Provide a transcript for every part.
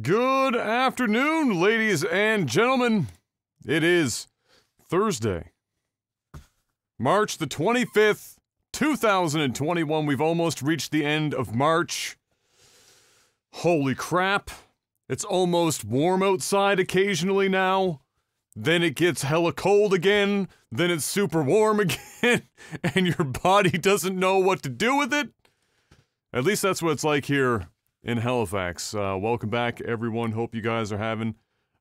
Good afternoon, ladies and gentlemen. It is Thursday, March the 25th, 2021. We've almost reached the end of March. Holy crap. It's almost warm outside occasionally now. Then it gets hella cold again. Then it's super warm again. And your body doesn't know what to do with it. At least that's what it's like here in Halifax. Welcome back, everyone. Hope you guys are having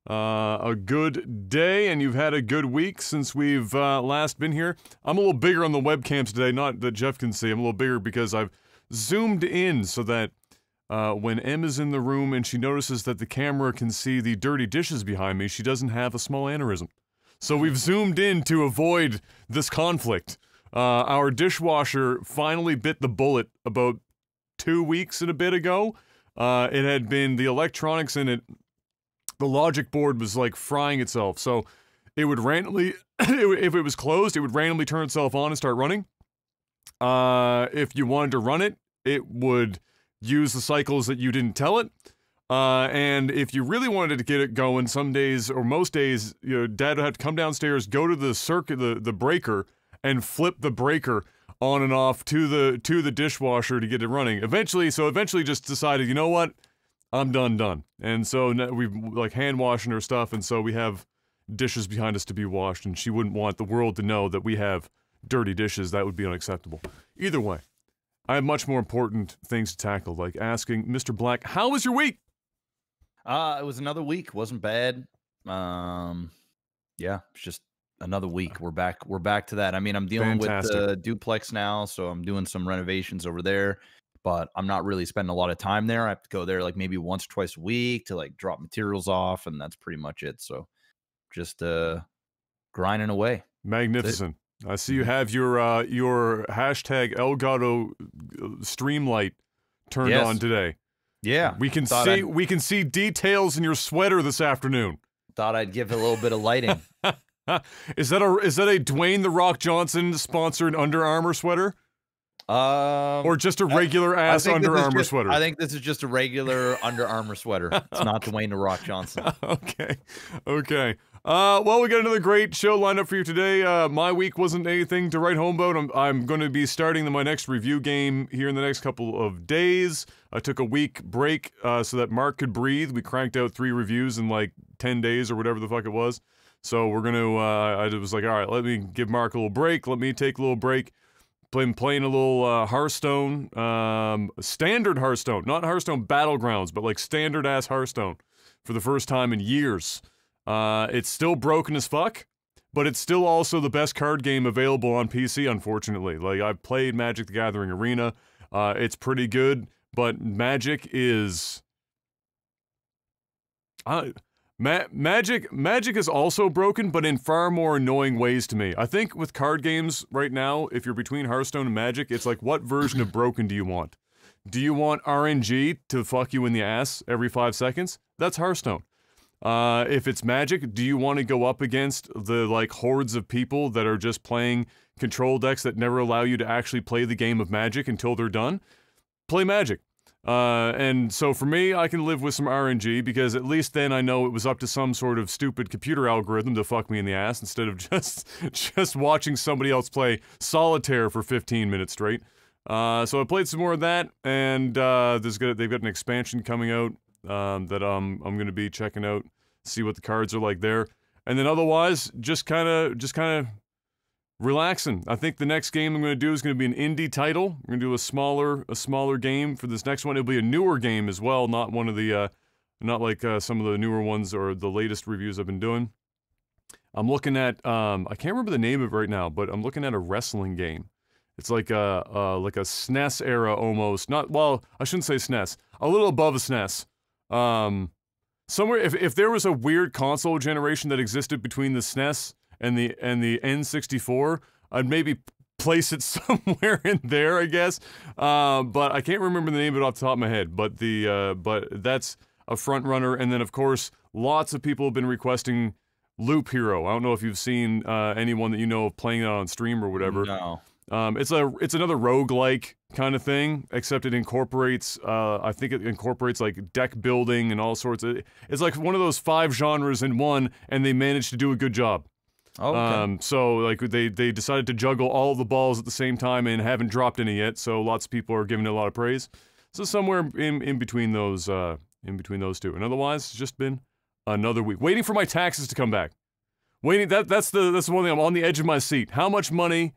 a good day and you've had a good week since we've last been here. I'm a little bigger on the webcam today, not that Jeff can see. I'm a little bigger because I've zoomed in so that when Em is in the room and she notices that the camera can see the dirty dishes behind me, she doesn't have a small aneurysm. So we've zoomed in to avoid this conflict. Our dishwasher finally bit the bullet about 2 weeks and a bit ago. It had been the electronics in it, the logic board was like frying itself, so it would randomly, if it was closed, it would randomly turn itself on and start running. If you wanted to run it, it would use the cycles that you didn't tell it. And if you really wanted to get it going, some days, or most days, you know, Dad would have to come downstairs, go to the circuit, the breaker, and flip the breaker on and off to the dishwasher to get it running. Eventually just decided, you know what? I'm done. And so we've like hand washing her stuff, and so we have dishes behind us to be washed, and she wouldn't want the world to know that we have dirty dishes. That would be unacceptable. Either way, I have much more important things to tackle, like asking Mr. Black, how was your week? It was another week. Wasn't bad. Yeah, it's just another week. We're back to that. I mean, I'm dealing with the duplex now, so I'm doing some renovations over there, but I'm not really spending a lot of time there. I have to go there like maybe once or twice a week to like drop materials off, and that's pretty much it. So just grinding away. Magnificent. I see you have your hashtag Elgato Streamlight turned on today. Yeah. We can see details in your sweater this afternoon. Thought I'd give it a little bit of lighting. Is that a Dwayne "The Rock" Johnson sponsored Under Armour sweater? Or just a regular ass Under Armour sweater? I think this is just a regular Under Armour sweater. It's not Dwayne "The Rock" Johnson. Okay. Well, we got another great show lined up for you today. My week wasn't anything to write home about. I'm going to be starting my next review game here in the next couple of days. I took a week break so that Mark could breathe. We cranked out 3 reviews in like 10 days or whatever the fuck it was. So we're going to, I was like, all right, let me give Mark a little break. Let me take a little break. Been playing a little Hearthstone, standard Hearthstone, not Hearthstone Battlegrounds, but like standard-ass Hearthstone for the first time in years. It's still broken as fuck, but it's still also the best card game available on PC, unfortunately. Like, I've played Magic the Gathering Arena. It's pretty good, but Magic is... Magic is also broken, but in far more annoying ways to me. I think with card games right now, if you're between Hearthstone and Magic, it's like, what version of broken do you want? Do you want RNG to fuck you in the ass every 5 seconds? That's Hearthstone. If it's Magic, do you want to go up against the, like, hordes of people that are just playing control decks that never allow you to actually play the game of Magic until they're done? Play Magic. And so for me, I can live with some RNG, because at least then I know it was up to some sort of stupid computer algorithm to fuck me in the ass instead of just watching somebody else play solitaire for 15 minutes straight. So I played some more of that, and they've got an expansion coming out that I'm going to be checking out, see what the cards are like there. And then otherwise, just kind of relaxing. I think the next game I'm going to do is going to be an indie title. I'm going to do a smaller game for this next one. It'll be a newer game as well, not one of the, not like some of the newer ones or the latest reviews I've been doing. I'm looking at, I can't remember the name of it right now, but I'm looking at a wrestling game. It's like a SNES era almost. Not, well, I shouldn't say SNES. A little above a SNES. Somewhere, if there was a weird console generation that existed between the SNES and the N64, I'd maybe place it somewhere in there, I guess. But I can't remember the name of it off the top of my head. But that's a front runner. And then of course, lots of people have been requesting Loop Hero. I don't know if you've seen anyone that you know of playing that on stream or whatever. No. It's another roguelike kind of thing, except it incorporates, I think it incorporates like deck building and all sorts of, it's like one of those 5 genres in one, and they managed to do a good job. Oh, okay. So like they decided to juggle all the balls at the same time and haven't dropped any yet, so lots of people are giving it a lot of praise. So somewhere in between those two. And otherwise, it's just been another week. Waiting for my taxes to come back. Waiting, that's the one thing, I'm on the edge of my seat. How much money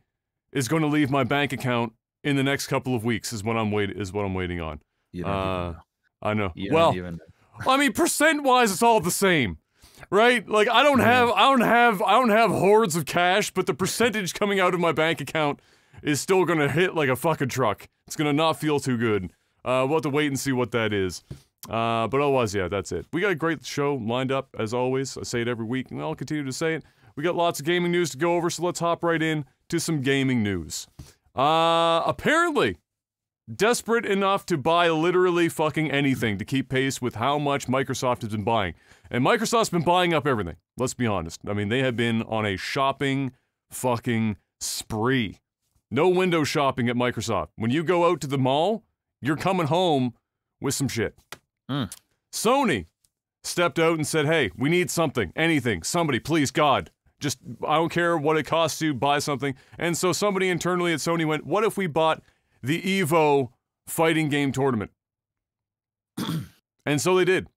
is going to leave my bank account in the next couple of weeks is what I'm waiting on. You don't even know. I know. You don't even know. I mean, percent-wise, it's all the same. Right? Like I don't have hordes of cash, but the percentage coming out of my bank account is still gonna hit like a fucking truck. It's gonna not feel too good. We'll have to wait and see what that is. But otherwise, yeah, that's it. We got a great show lined up, as always. I say it every week, and I'll continue to say it. We got lots of gaming news to go over, so let's hop right in to some gaming news. Apparently, desperate enough to buy literally fucking anything to keep pace with how much Microsoft has been buying. And Microsoft's been buying up everything. Let's be honest. I mean, they have been on a shopping fucking spree. No window shopping at Microsoft. When you go out to the mall, you're coming home with some shit. Sony stepped out and said, hey, we need something, anything, somebody, please, God. Just, I don't care what it costs you, buy something. And so somebody internally at Sony went, what if we bought the EVO fighting game tournament? And so they did.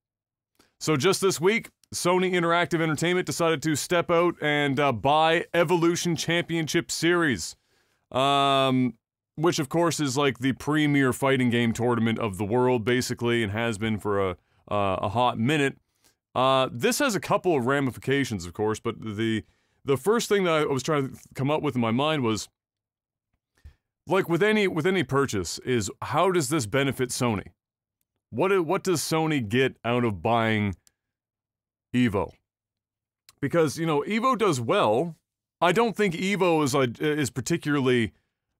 So just this week, Sony Interactive Entertainment decided to step out and buy Evolution Championship Series, which of course is like the premier fighting game tournament of the world, basically, and has been for a hot minute. This has a couple of ramifications, of course, but the first thing that I was trying to come up with in my mind was, like with any purchase, is how does this benefit Sony? What does Sony get out of buying EVO? Because, you know, EVO does well. I don't think EVO is particularly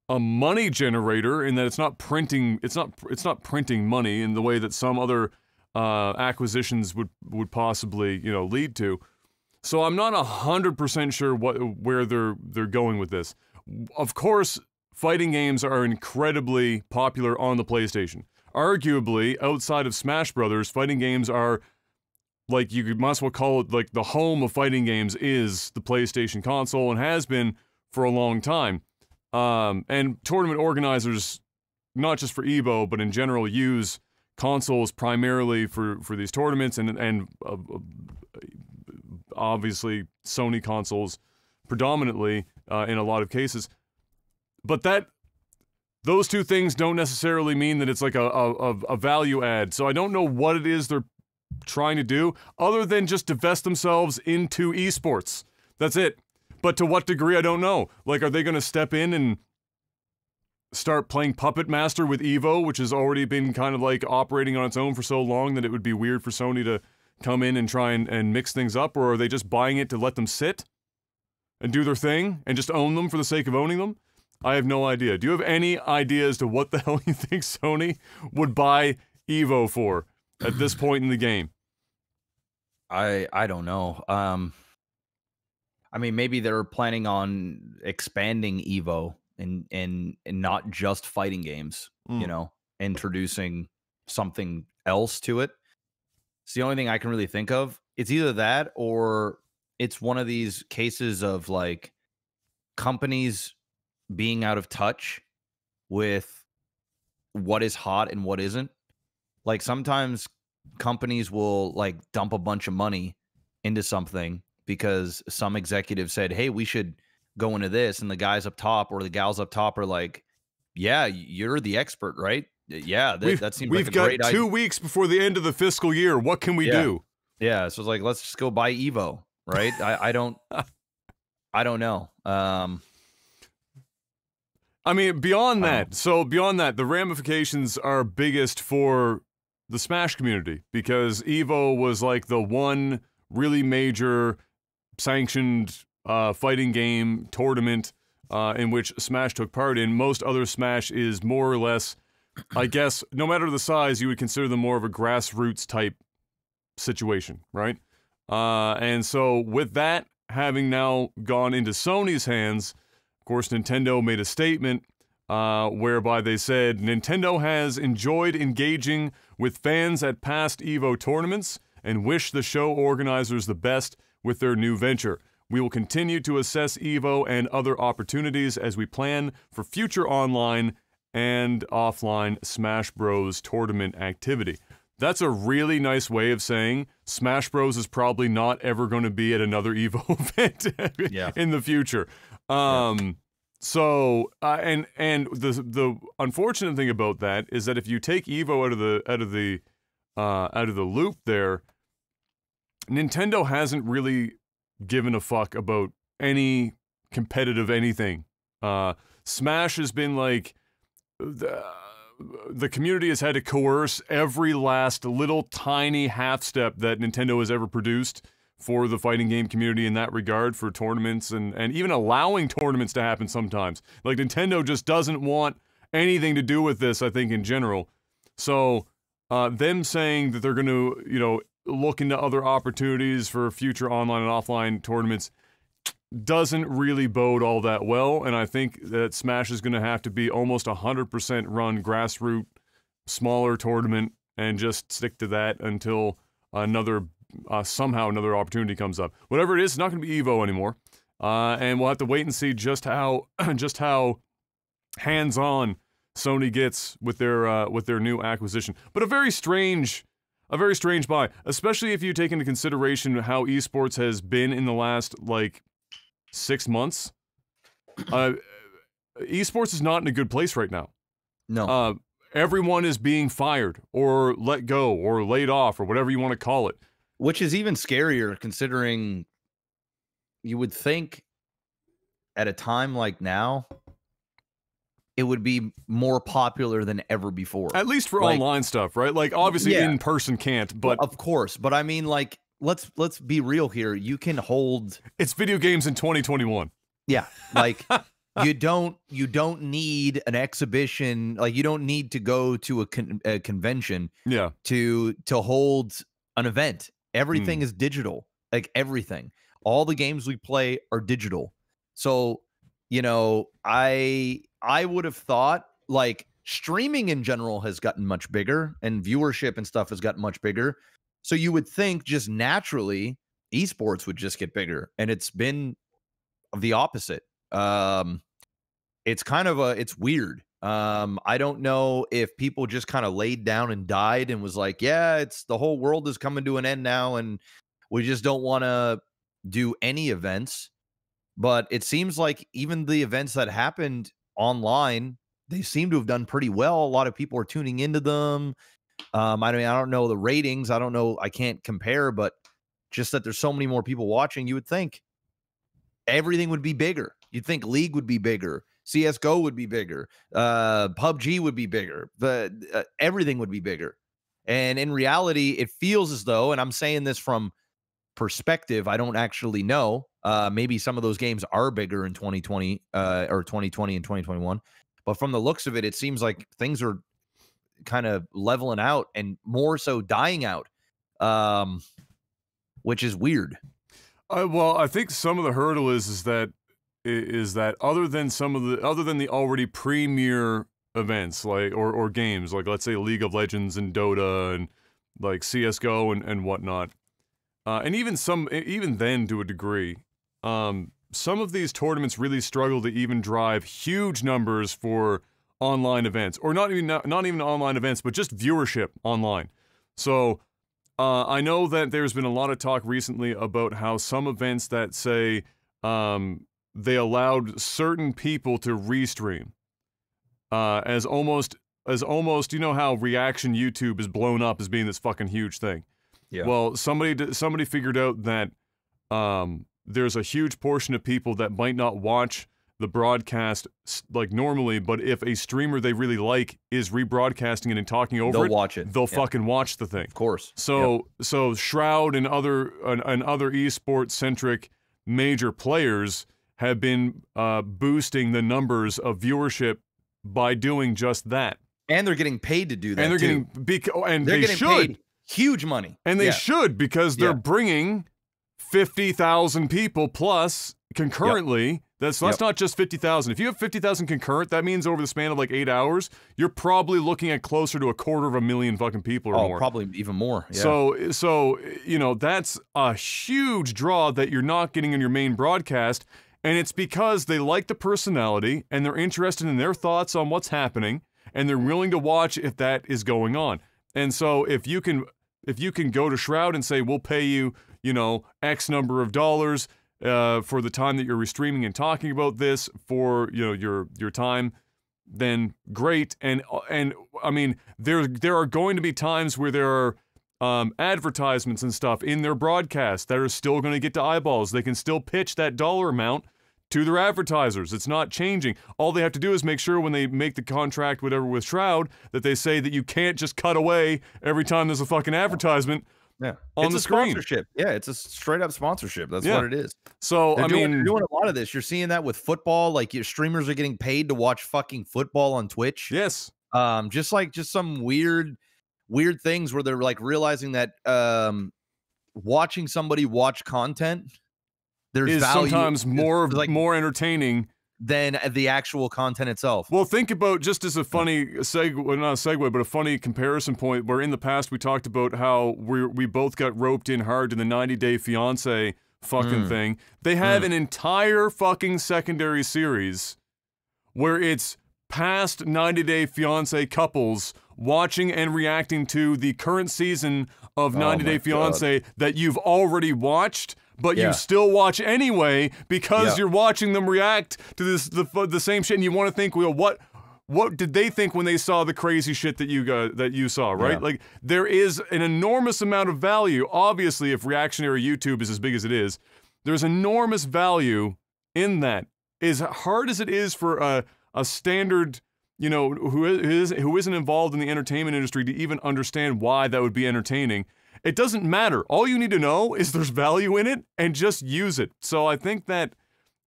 a money generator in that it's not printing money in the way that some other acquisitions would possibly, you know, lead to. So I'm not 100% sure where they're going with this. Of course, fighting games are incredibly popular on the PlayStation. Arguably, outside of Smash Brothers, fighting games are, like, you might as well call it, like, the home of fighting games is the PlayStation console, and has been for a long time. And tournament organizers, not just for EVO, but in general, use consoles primarily for these tournaments, and obviously Sony consoles predominantly in a lot of cases. But those two things don't necessarily mean that it's like a value add. So I don't know what it is they're trying to do, other than just divest themselves into esports. That's it. But to what degree, I don't know. Like, are they going to step in and start playing Puppet Master with EVO, which has already been kind of like operating on its own for so long that it would be weird for Sony to come in and try and mix things up? Or are they just buying it to let them sit and do their thing and just own them for the sake of owning them? I have no idea. Do you have any idea as to what the hell you think Sony would buy EVO for at this point in the game? I don't know. I mean, maybe they're planning on expanding EVO and not just fighting games, you know, introducing something else to it. It's the only thing I can really think of. It's either that, or it's one of these cases of like companies being out of touch with what is hot and what isn't. Like, sometimes companies will like dump a bunch of money into something because some executive said, hey, we should go into this, and the guys up top or the gals up top are like, yeah, you're the expert, right? Yeah, that seems like a great idea. We've got 2 weeks before the end of the fiscal year. What can we do? Yeah, so it's like, let's just go buy EVO, right? I don't know. I mean, beyond that, the ramifications are biggest for the Smash community, because EVO was like the one really major sanctioned fighting game tournament in which Smash took part in. Most other Smash is more or less, I guess, no matter the size, you would consider them more of a grassroots type situation, right? And so with that having now gone into Sony's hands, Of course, Nintendo made a statement whereby they said, Nintendo has enjoyed engaging with fans at past EVO tournaments and wish the show organizers the best with their new venture. We will continue to assess EVO and other opportunities as we plan for future online and offline Smash Bros. Tournament activity. That's a really nice way of saying Smash Bros. Is probably not ever going to be at another EVO event in the future. So, and the unfortunate thing about that is that if you take EVO out of the loop there, Nintendo hasn't really given a fuck about any competitive anything. Smash has been like, the community has had to coerce every last little tiny half step that Nintendo has ever produced for the fighting game community in that regard, for tournaments and even allowing tournaments to happen sometimes. Like, Nintendo just doesn't want anything to do with this, I think, in general. So, them saying that they're going to, you know, look into other opportunities for future online and offline tournaments doesn't really bode all that well, and I think that Smash is going to have to be almost 100% run grassroots, smaller tournament, and just stick to that until somehow another opportunity comes up. Whatever it is, it's not going to be EVO anymore, and we'll have to wait and see just how hands-on Sony gets with their new acquisition. But a very strange buy, especially if you take into consideration how esports has been in the last, like, 6 months. Esports is not in a good place right now. No. Everyone is being fired or let go or laid off or whatever you want to call it. Which is even scarier, considering you would think at a time like now, it would be more popular than ever before. At least for online stuff, right? Like, obviously in person can't, but... Well, of course, but I mean, like, let's be real here. You can hold... It's video games in 2021. Yeah, like, you don't need an exhibition. Like, you don't need to go to a convention to hold an event. Everything is digital. Like, everything. All the games we play are digital. So, you know, I would have thought, like, streaming in general has gotten much bigger, and viewership and stuff has gotten much bigger. So you would think just naturally esports would just get bigger, and it's been the opposite. It's kind of it's weird. I don't know if people just kind of laid down and died and was like, yeah, it's the whole world is coming to an end now, and we just don't want to do any events. But it seems like even the events that happened online, they seem to have done pretty well. A lot of people are tuning into them. I mean, I don't know the ratings. I don't know. I can't compare, but just that there's so many more people watching, you would think everything would be bigger. You'd think League would be bigger. CSGO would be bigger. PUBG would be bigger. But everything would be bigger. And in reality, it feels as though, and I'm saying this from perspective, I don't actually know. Maybe some of those games are bigger in 2020 or 2020 and 2021. But from the looks of it, it seems like things are kind of leveling out and more so dying out, which is weird. Well, I think some of the hurdle is that other than the already premier events, like or games, like, let's say, League of Legends and Dota and like CS:GO and whatnot, and even then to a degree, some of these tournaments really struggle to even drive huge numbers for online events, or not even online events, but just viewership online. So I know that there's been a lot of talk recently about how some events that say they allowed certain people to restream as almost, you know how reaction YouTube is blown up as being this fucking huge thing. Yeah. Well, somebody figured out that there's a huge portion of people that might not watch the broadcast like normally, but if a streamer they really like is rebroadcasting it and talking over they'll watch it. They'll fucking watch the thing. Of course. So Shroud and other esports centric major players have been boosting the numbers of viewership by doing just that. And they're getting paid to do that. And they're getting paid huge money. And they should, because they're bringing 50,000 people plus concurrently That's not just 50,000. If you have 50,000 concurrent, that means over the span of like 8 hours, you're probably looking at closer to 250,000 fucking people or more. Oh, probably even more. Yeah. So you know, that's a huge draw that you're not getting in your main broadcast, and it's because they like the personality and they're interested in their thoughts on what's happening, and they're willing to watch if that is going on. And so if you can go to Shroud and say, we'll pay you, you know, X number of dollars for the time that you're restreaming and talking about this for, you know, your time, then great. And I mean, there are going to be times where there are advertisements and stuff in their broadcast that are still going to get to eyeballs. They can still pitch that dollar amount to their advertisers. It's not changing. All they have to do is make sure when they make the contract, whatever, with Shroud, that they say that you can't just cut away every time there's a fucking advertisement. Yeah, on the screen. Sponsorship. Yeah, it's a straight up sponsorship. That's what it is. So they're doing a lot of this. You're seeing that with football. Like your streamers are getting paid to watch fucking football on Twitch. Yes. Just some weird things where they're like realizing that watching somebody watch content is sometimes more entertaining than the actual content itself. Well, think about, just as a funny segue, well, not a segue, but a funny comparison point, where in the past we talked about how we both got roped in hard to the 90-Day Fiancé fucking thing. They have an entire fucking secondary series where it's past 90-Day Fiancé couples watching and reacting to the current season of 90-Day Fiancé that you've already watched, but you still watch anyway because you're watching them react to the same shit, and you want to think, well, what did they think when they saw the crazy shit that you saw, right? Yeah. Like, there is an enormous amount of value. Obviously, if reactionary YouTube is as big as it is, there's enormous value in that. As hard as it is for a standard, you know, who isn't involved in the entertainment industry to even understand why that would be entertaining, it doesn't matter. All you need to know is there's value in it, and just use it. So I think that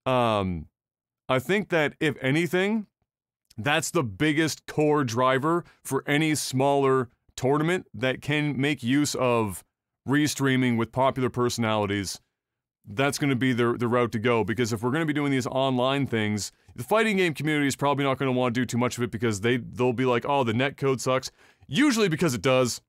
if anything, that's the biggest core driver for any smaller tournament that can make use of restreaming with popular personalities. That's going to be the route to go, because if we're going to be doing these online things, the fighting game community is probably not going to want to do too much of it, because they'll be like, oh, the netcode sucks. Usually because it does.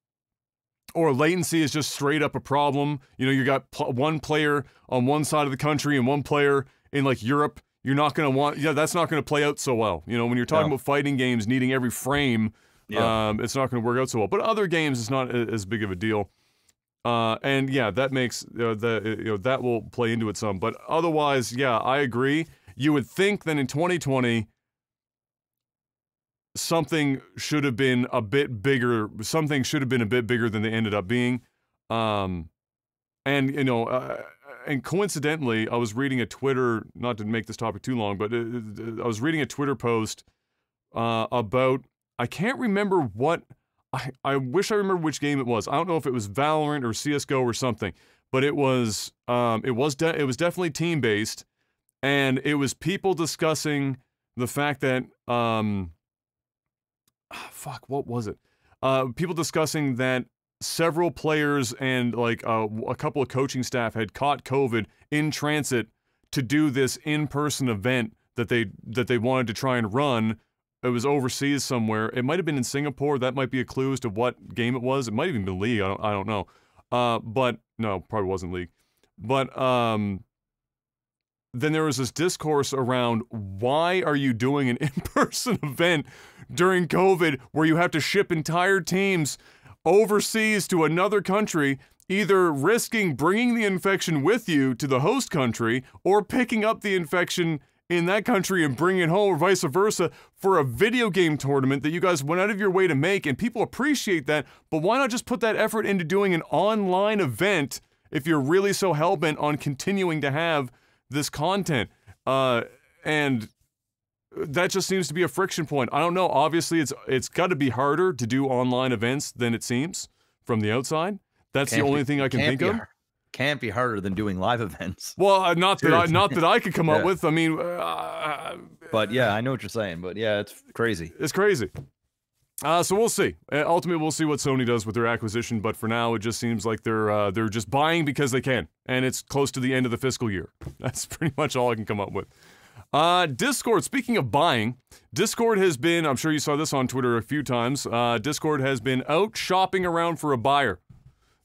Or latency is just straight up a problem. You know, you got one player on one side of the country and one player in like Europe. You're not going to want, that's not going to play out so well. You know, when you're talking about fighting games needing every frame, it's not going to work out so well. But other games, it's not as big of a deal. And yeah, that makes, that will play into it some. But otherwise, yeah, I agree. You would think that in 2020, something should have been a bit bigger. Something should have been a bit bigger than they ended up being. And, you know, and coincidentally, I was reading a Twitter, not to make this topic too long, but I was reading a Twitter post about, I can't remember what, I wish I remember which game it was. I don't know if it was Valorant or CSGO or something, but it was definitely team-based, and it was people discussing the fact that, what was it? People discussing that several players and like a couple of coaching staff had caught COVID in transit to do this in-person event that they wanted to try and run. It was overseas somewhere. It might have been in Singapore. That might be a clue as to what game it was. It might have even been League. I don't know. But no, probably wasn't League. But then there was this discourse around, why are you doing an in-person event during COVID where you have to ship entire teams overseas to another country, either risking bringing the infection with you to the host country or picking up the infection in that country and bringing it home, or vice versa, for a video game tournament that you guys went out of your way to make, and people appreciate that, but why not just put that effort into doing an online event if you're really so hell-bent on continuing to have this content? And that just seems to be a friction point. I don't know, obviously it's got to be harder to do online events than it seems from the outside. That's the only thing I can think of. Can't be harder than doing live events. Well, not that I could come up with. I mean, but yeah, I know what you're saying. But yeah, it's crazy. It's crazy. So we'll see. Ultimately, we'll see what Sony does with their acquisition. But for now, it just seems like they're just buying because they can, and it's close to the end of the fiscal year. That's pretty much all I can come up with. Discord, speaking of buying, Discord has been, I'm sure you saw this on Twitter a few times, Discord has been out shopping around for a buyer.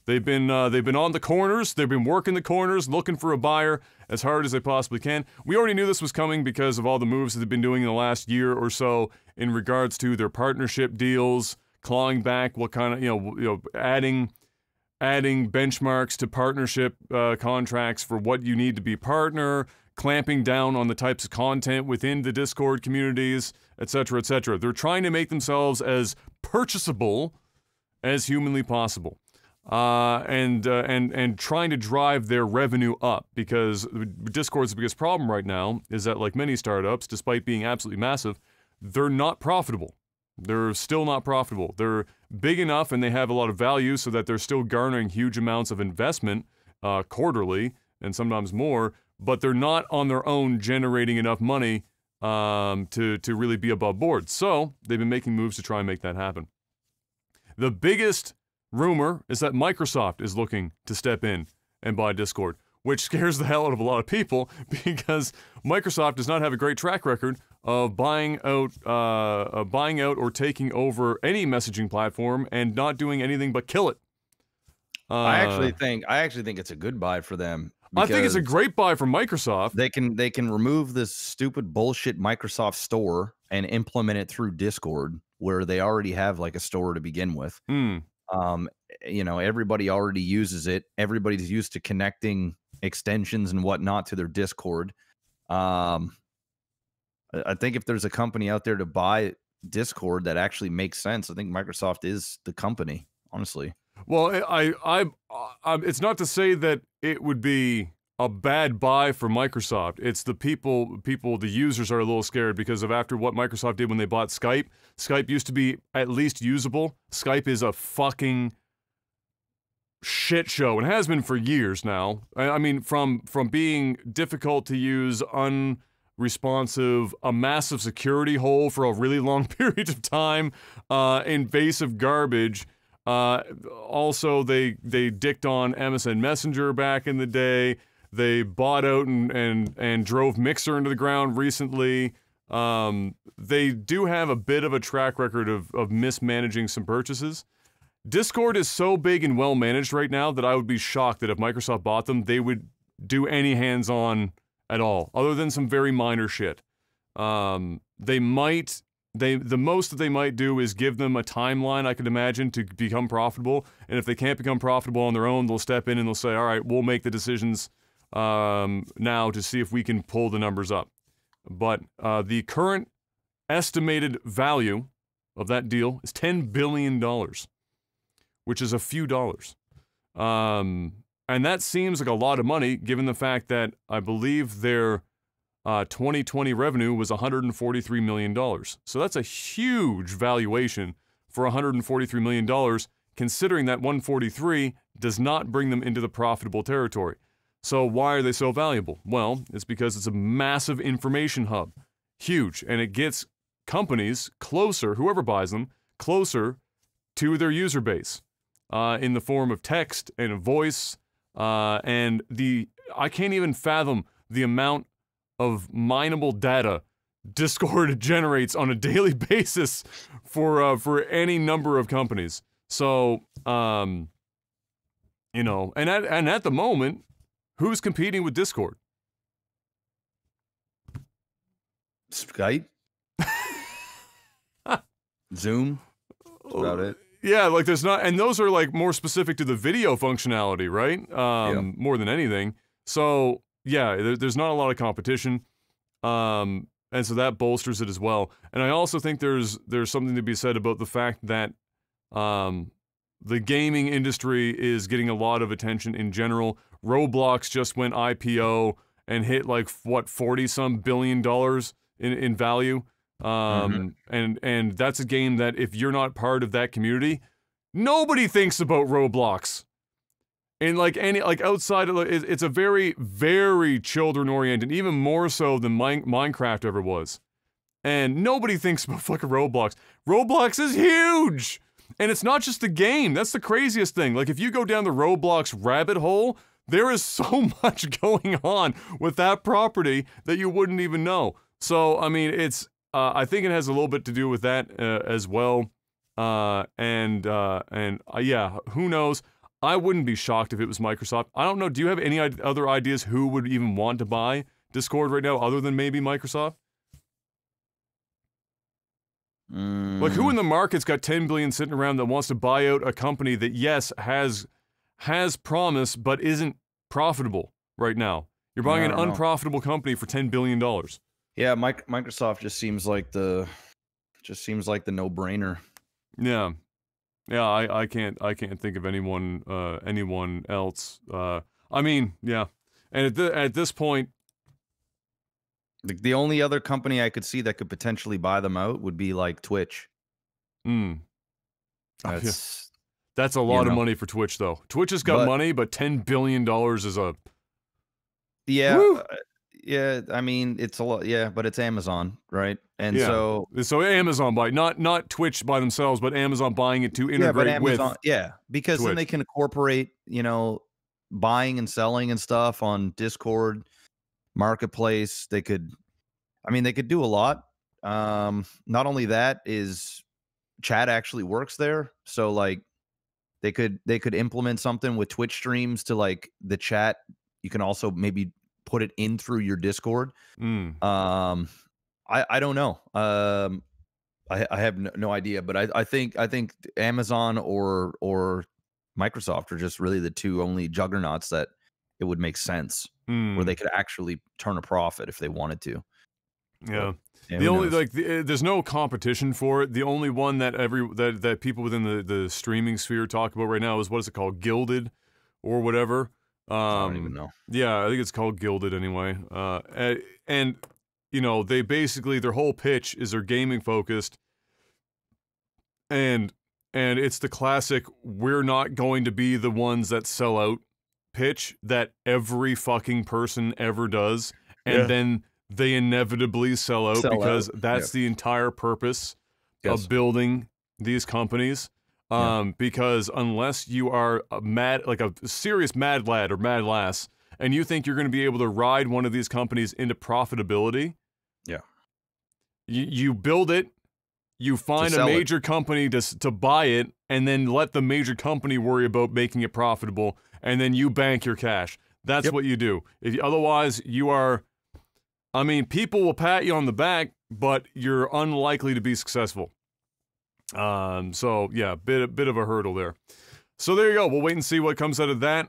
They've been on the corners, they've been working the corners, looking for a buyer as hard as they possibly can. We already knew this was coming because of all the moves that they've been doing in the last year or so in regards to their partnership deals, clawing back what kind of, adding benchmarks to partnership contracts for what you need to be partner, clamping down on the types of content within the Discord communities, etc., etc. They're trying to make themselves as purchasable as humanly possible. And trying to drive their revenue up, because Discord's biggest problem right now is that, like many startups, despite being absolutely massive, they're not profitable. They're still not profitable. They're big enough and they have a lot of value so that they're still garnering huge amounts of investment quarterly and sometimes more, but they're not on their own generating enough money to really be above board. So they've been making moves to try and make that happen. The biggest rumor is that Microsoft is looking to step in and buy Discord, which scares the hell out of a lot of people because Microsoft does not have a great track record of buying out or taking over any messaging platform and not doing anything but kill it. I actually think it's a good buy for them. I think it's a great buy for Microsoft. They can remove this stupid bullshit Microsoft store and implement it through Discord, where they already have like a store to begin with. Everybody already uses it. Everybody's used to connecting extensions and whatnot to their Discord. I think if there's a company out there to buy Discord that actually makes sense, I think Microsoft is the company, honestly. Well, it's not to say that it would be a bad buy for Microsoft. It's the the users are a little scared because of after what Microsoft did when they bought Skype. Skype used to be at least usable. Skype is a fucking shit show and has been for years now. I mean, from being difficult to use, unresponsive, a massive security hole for a really long period of time, invasive garbage. Also, they dicked on MSN Messenger back in the day. They bought out and drove Mixer into the ground recently. They do have a bit of a track record of mismanaging some purchases. Discord is so big and well managed right now that I would be shocked that if Microsoft bought them, they would do any hands-on at all, other than some very minor shit. The most that they might do is give them a timeline, I could imagine, to become profitable. And if they can't become profitable on their own, they'll step in and they'll say, all right, we'll make the decisions now to see if we can pull the numbers up. But the current estimated value of that deal is $10 billion, which is a few dollars. And that seems like a lot of money, given the fact that I believe their 2020 revenue was $143 million. So that's a huge valuation for $143 million, considering that 143 does not bring them into the profitable territory. So why are they so valuable? Well, it's because it's a massive information hub. Huge. And it gets companies closer, whoever buys them, closer to their user base in the form of text and voice. And I can't even fathom the amount of mineable data Discord generates on a daily basis for any number of companies. So, and at the moment, who's competing with Discord? Skype? Zoom? That's about it. Yeah, like there's not, and those are like more specific to the video functionality, right? More than anything. So, yeah, there's not a lot of competition. And so that bolsters it as well. And I also think there's something to be said about the fact that the gaming industry is getting a lot of attention in general. Roblox just went IPO and hit like what, 40-some billion dollars in value. And that's a game that if you're not part of that community, nobody thinks about Roblox. And like outside of it's a very, very children oriented, even more so than Minecraft ever was. And nobody thinks about fucking Roblox. Roblox is huge! And it's not just the game, that's the craziest thing. Like if you go down the Roblox rabbit hole, There is so much going on with that property that you wouldn't even know. So, I mean, it's, I think it has a little bit to do with that as well. Yeah, who knows? I wouldn't be shocked if it was Microsoft. I don't know. Do you have any other ideas who would even want to buy Discord right now other than maybe Microsoft? Like, who in the market's got 10 billion sitting around that wants to buy out a company that, yes, has promise but isn't profitable right now? You're buying an unprofitable company for $10 billion. Yeah, Microsoft just seems like the no-brainer. Yeah. Yeah, I can't think of anyone else. I mean, yeah. And at this point, the only other company I could see that could potentially buy them out would be like Twitch. That's a lot of money for Twitch, though. Twitch has got money, but $10 billion is a... Yeah, yeah, I mean, it's a lot, yeah, but it's Amazon, right? And so Amazon not Twitch by themselves, but Amazon buying it to integrate with because Twitch. Then they can incorporate, buying and selling and stuff on Discord, Marketplace. They could do a lot. Not only that, is chat actually works there, so like they could implement something with Twitch streams to like the chat. You can also maybe put it in through your Discord. I don't know. I have no idea, but I think Amazon or Microsoft are just really the two only juggernauts that it would make sense where they could actually turn a profit if they wanted to. Yeah. The only there's no competition for it. The only one that that people within the streaming sphere talk about right now is, what is it called, Gilded or whatever. I don't even know. Yeah, I think it's called Gilded anyway. And they basically, their whole pitch is they're gaming focused, and it's the classic "we're not going to be the ones that sell out" pitch that every fucking person ever does, and then they inevitably sell out because that's the entire purpose of building these companies. Because unless you are a serious mad lad or mad lass, and you think you're going to be able to ride one of these companies into profitability, you build it, you find a major company to buy it, and then let the major company worry about making it profitable, and then you bank your cash. That's what you do. Otherwise, you are... I mean, people will pat you on the back, but you're unlikely to be successful. So yeah, bit of a hurdle there. So there you go. We'll wait and see what comes out of that.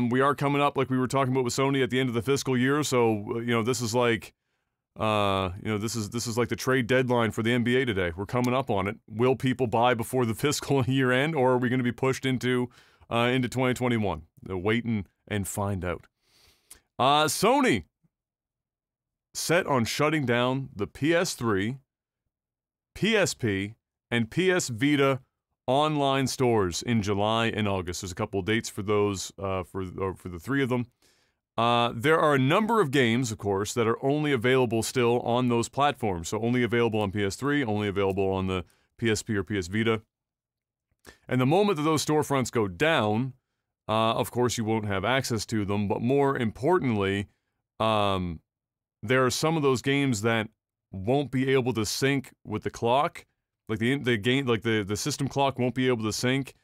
We are coming up, like we were talking about with Sony, at the end of the fiscal year. So this is like, this is like the trade deadline for the NBA today. We're coming up on it. Will people buy before the fiscal year end, or are we going to be pushed into 2021? Wait and find out. Sony set on shutting down the PS3, PSP, and PS Vita online stores in July and August. There's a couple of dates for those, for the three of them. There are a number of games, of course, that are only available still on those platforms. So only available on PS3, only available on the PSP or PS Vita. And the moment that those storefronts go down, of course, you won't have access to them. But more importantly, there are some of those games that won't be able to sync with the clock. Like the game, like the system clock won't be able to sync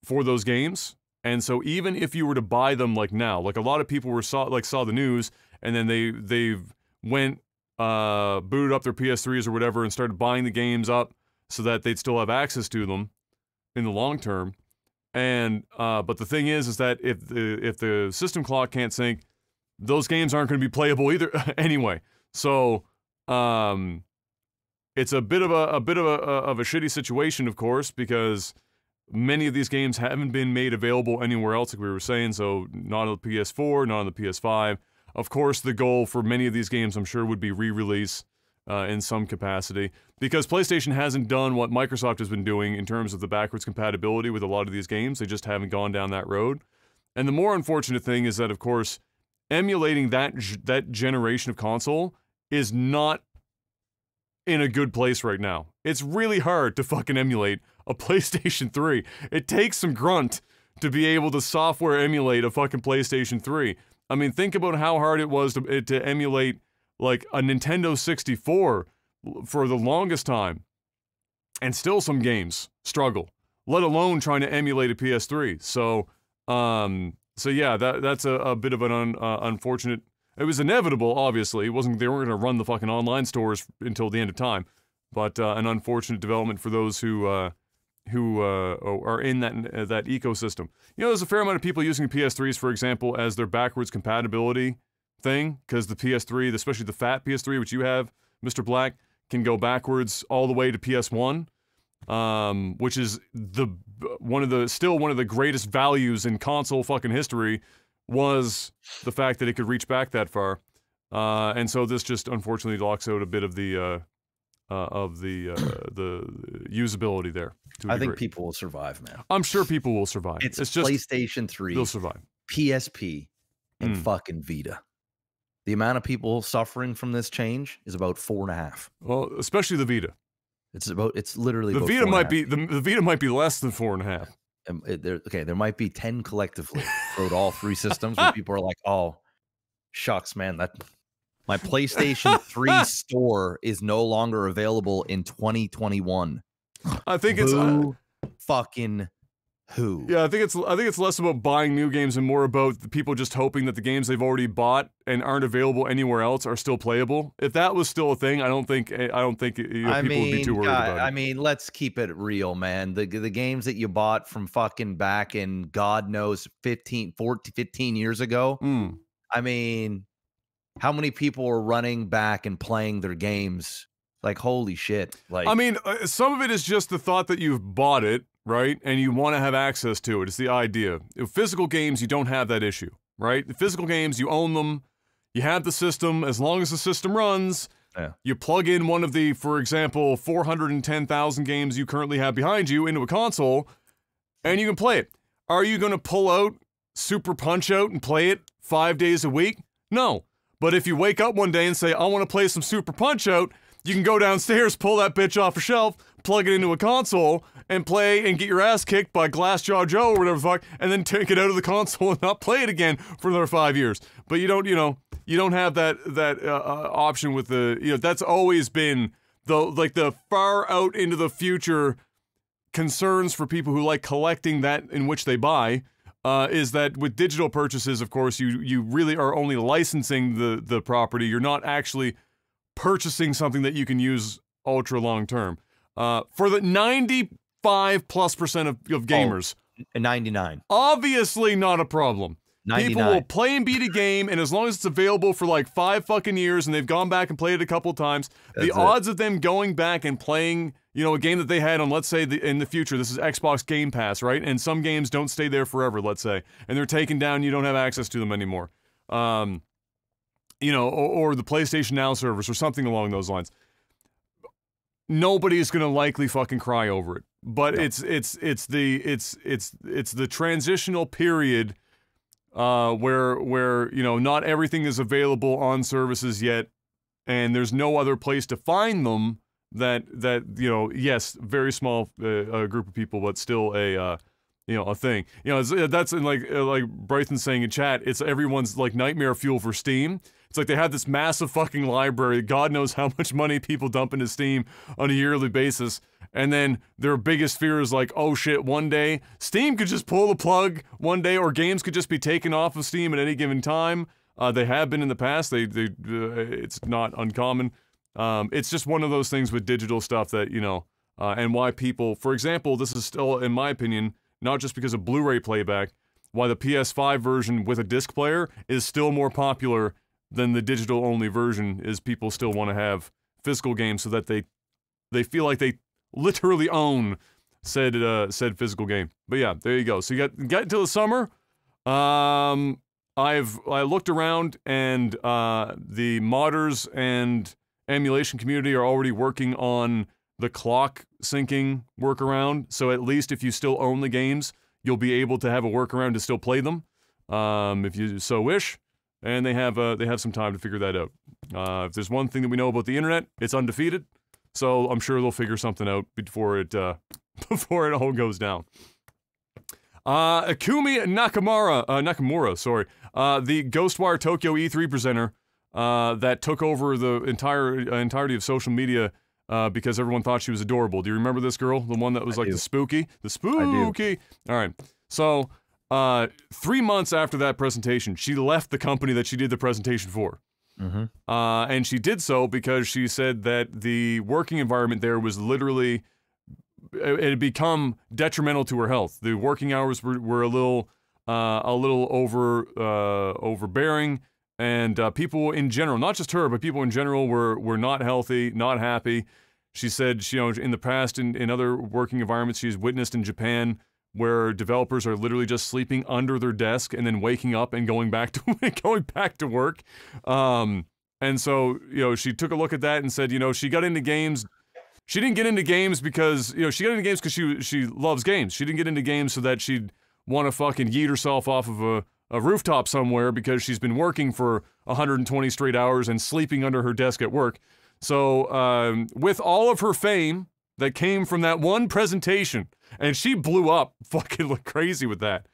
for those games. And so even if you were to buy them like now, like a lot of people saw the news, and then they went booted up their PS3s or whatever and started buying the games up so that they'd still have access to them in the long term. And but the thing is that if the system clock can't sync, those games aren't going to be playable either anyway. So it's a bit of a shitty situation, of course, because many of these games haven't been made available anywhere else, like we were saying. So not on the PS4, not on the PS5. Of course, the goal for many of these games, I'm sure, would be re-release in some capacity, because PlayStation hasn't done what Microsoft has been doing in terms of the backwards compatibility with a lot of these games. They just haven't gone down that road. And the more unfortunate thing is that, of course, emulating that generation of console is not in a good place right now. It's really hard to fucking emulate a PlayStation 3. It takes some grunt to be able to software emulate a fucking PlayStation 3. I mean, think about how hard it was to emulate like a Nintendo 64 for the longest time. And still some games struggle, let alone trying to emulate a PS3. So yeah, that's a bit of an unfortunate. It was inevitable, obviously. They weren't going to run the fucking online stores until the end of time, but an unfortunate development for those who are in that ecosystem. You know, there's a fair amount of people using PS3s, for example, as their backwards compatibility thing, because the PS3, especially the fat PS3, which you have, Mr. Black, can go backwards all the way to PS1, which is still one of the greatest values in console fucking history, was the fact that it could reach back that far, and so this just unfortunately locks out a bit of the usability there. I think people will survive, man. I'm sure people will survive. It's just PlayStation 3, they'll survive. PSP, and fucking Vita. The amount of people suffering from this change is about 4.5. Well, especially the Vita. It's literally the about Vita might be the Vita might be less than 4.5. There might be 10 collectively throughout all three systems where people are like, "Oh, shucks, man, that my PlayStation 3 store is no longer available in 2021." I think fucking who? Yeah, I think it's less about buying new games and more about the people just hoping that the games they've already bought and aren't available anywhere else are still playable. If that was still a thing, I don't think people would be too worried about it. I mean, let's keep it real, man. The games that you bought from fucking back in God knows 15 years ago. I mean, how many people are running back and playing their games? Like, holy shit. Like, I mean, some of it is just the thought that you've bought it, right? And you want to have access to it. It's the idea. With physical games, you don't have that issue, right? The physical games, you own them. You have the system. As long as the system runs, you plug in one of the, for example, 410,000 games you currently have behind you into a console, and you can play it. Are you going to pull out Super Punch-Out and play it 5 days a week? No. But if you wake up one day and say, I want to play some Super Punch-Out, you can go downstairs, pull that bitch off a shelf, plug it into a console, and play and get your ass kicked by Glassjaw Joe or whatever the fuck, and then take it out of the console and not play it again for another 5 years. But you don't have that option with the, that's always been the far out into the future concerns for people who like collecting that in which they buy, is that with digital purchases, of course, you really are only licensing the property. You're not actually purchasing something that you can use ultra long term. For the 95+% of gamers, 99, obviously not a problem. 99. People will play and beat a game, and as long as it's available for like 5 fucking years, and they've gone back and played it a couple of times, the odds of them going back and playing, a game that they had on, let's say, in the future, this is Xbox Game Pass, right? And some games don't stay there forever, let's say, and they're taken down, you don't have access to them anymore. Or the PlayStation Now service or something along those lines. Nobody's gonna likely fucking cry over it, but no. it's the transitional period where not everything is available on services yet, and there's no other place to find them. Yes, very small group of people, but still a thing. That's like Brython's saying in chat. It's everyone's like nightmare fuel for Steam. It's like they have this massive fucking library. God knows how much money people dump into Steam on a yearly basis. And then their biggest fear is like, oh shit, one day Steam could just pull the plug one day, or games could just be taken off of Steam at any given time. They have been in the past. It's not uncommon. It's just one of those things with digital stuff that, and why people, for example, this is still, in my opinion, not just because of Blu-ray playback, why the PS5 version with a disc player is still more popular than the digital-only version, is people still want to have physical games so that they feel like they literally own said physical game. But yeah, there you go. So you got until the summer. I looked around, and the modders and emulation community are already working on the clock syncing workaround. So at least if you still own the games, you'll be able to have a workaround to still play them, if you so wish. And they have some time to figure that out. If there's one thing that we know about the internet, it's undefeated. So I'm sure they'll figure something out before it all goes down. Akumi Nakamura, sorry, the Ghostwire Tokyo E3 presenter that took over the entirety of social media because everyone thought she was adorable. Do you remember this girl? The one that was like the spooky? The spooky! All right. So, 3 months after that presentation, she left the company that she did the presentation for. And she did so because she said that the working environment there was literally, it had become detrimental to her health. The working hours were a little overbearing, and people in general, not just her, but people in general were not healthy, not happy. She said, in the past, in other working environments she's witnessed in Japan, where developers are literally just sleeping under their desk and then waking up and going back to work. And so, she took a look at that and said, she got into games. She didn't get into games because, she got into games because she loves games. She didn't get into games so that she'd want to fucking yeet herself off of a rooftop somewhere because she's been working for 120 straight hours and sleeping under her desk at work. So, with all of her fame that came from that one presentation, and she blew up fucking like crazy with that,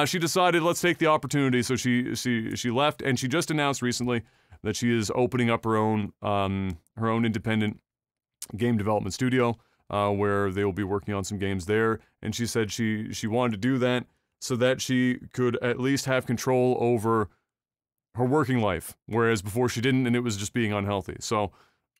she decided, let's take the opportunity. So she left, and she just announced recently that she is opening up her own independent game development studio, where they will be working on some games there. And she said she wanted to do that so that she could at least have control over her working life, whereas before she didn't, and it was just being unhealthy. So,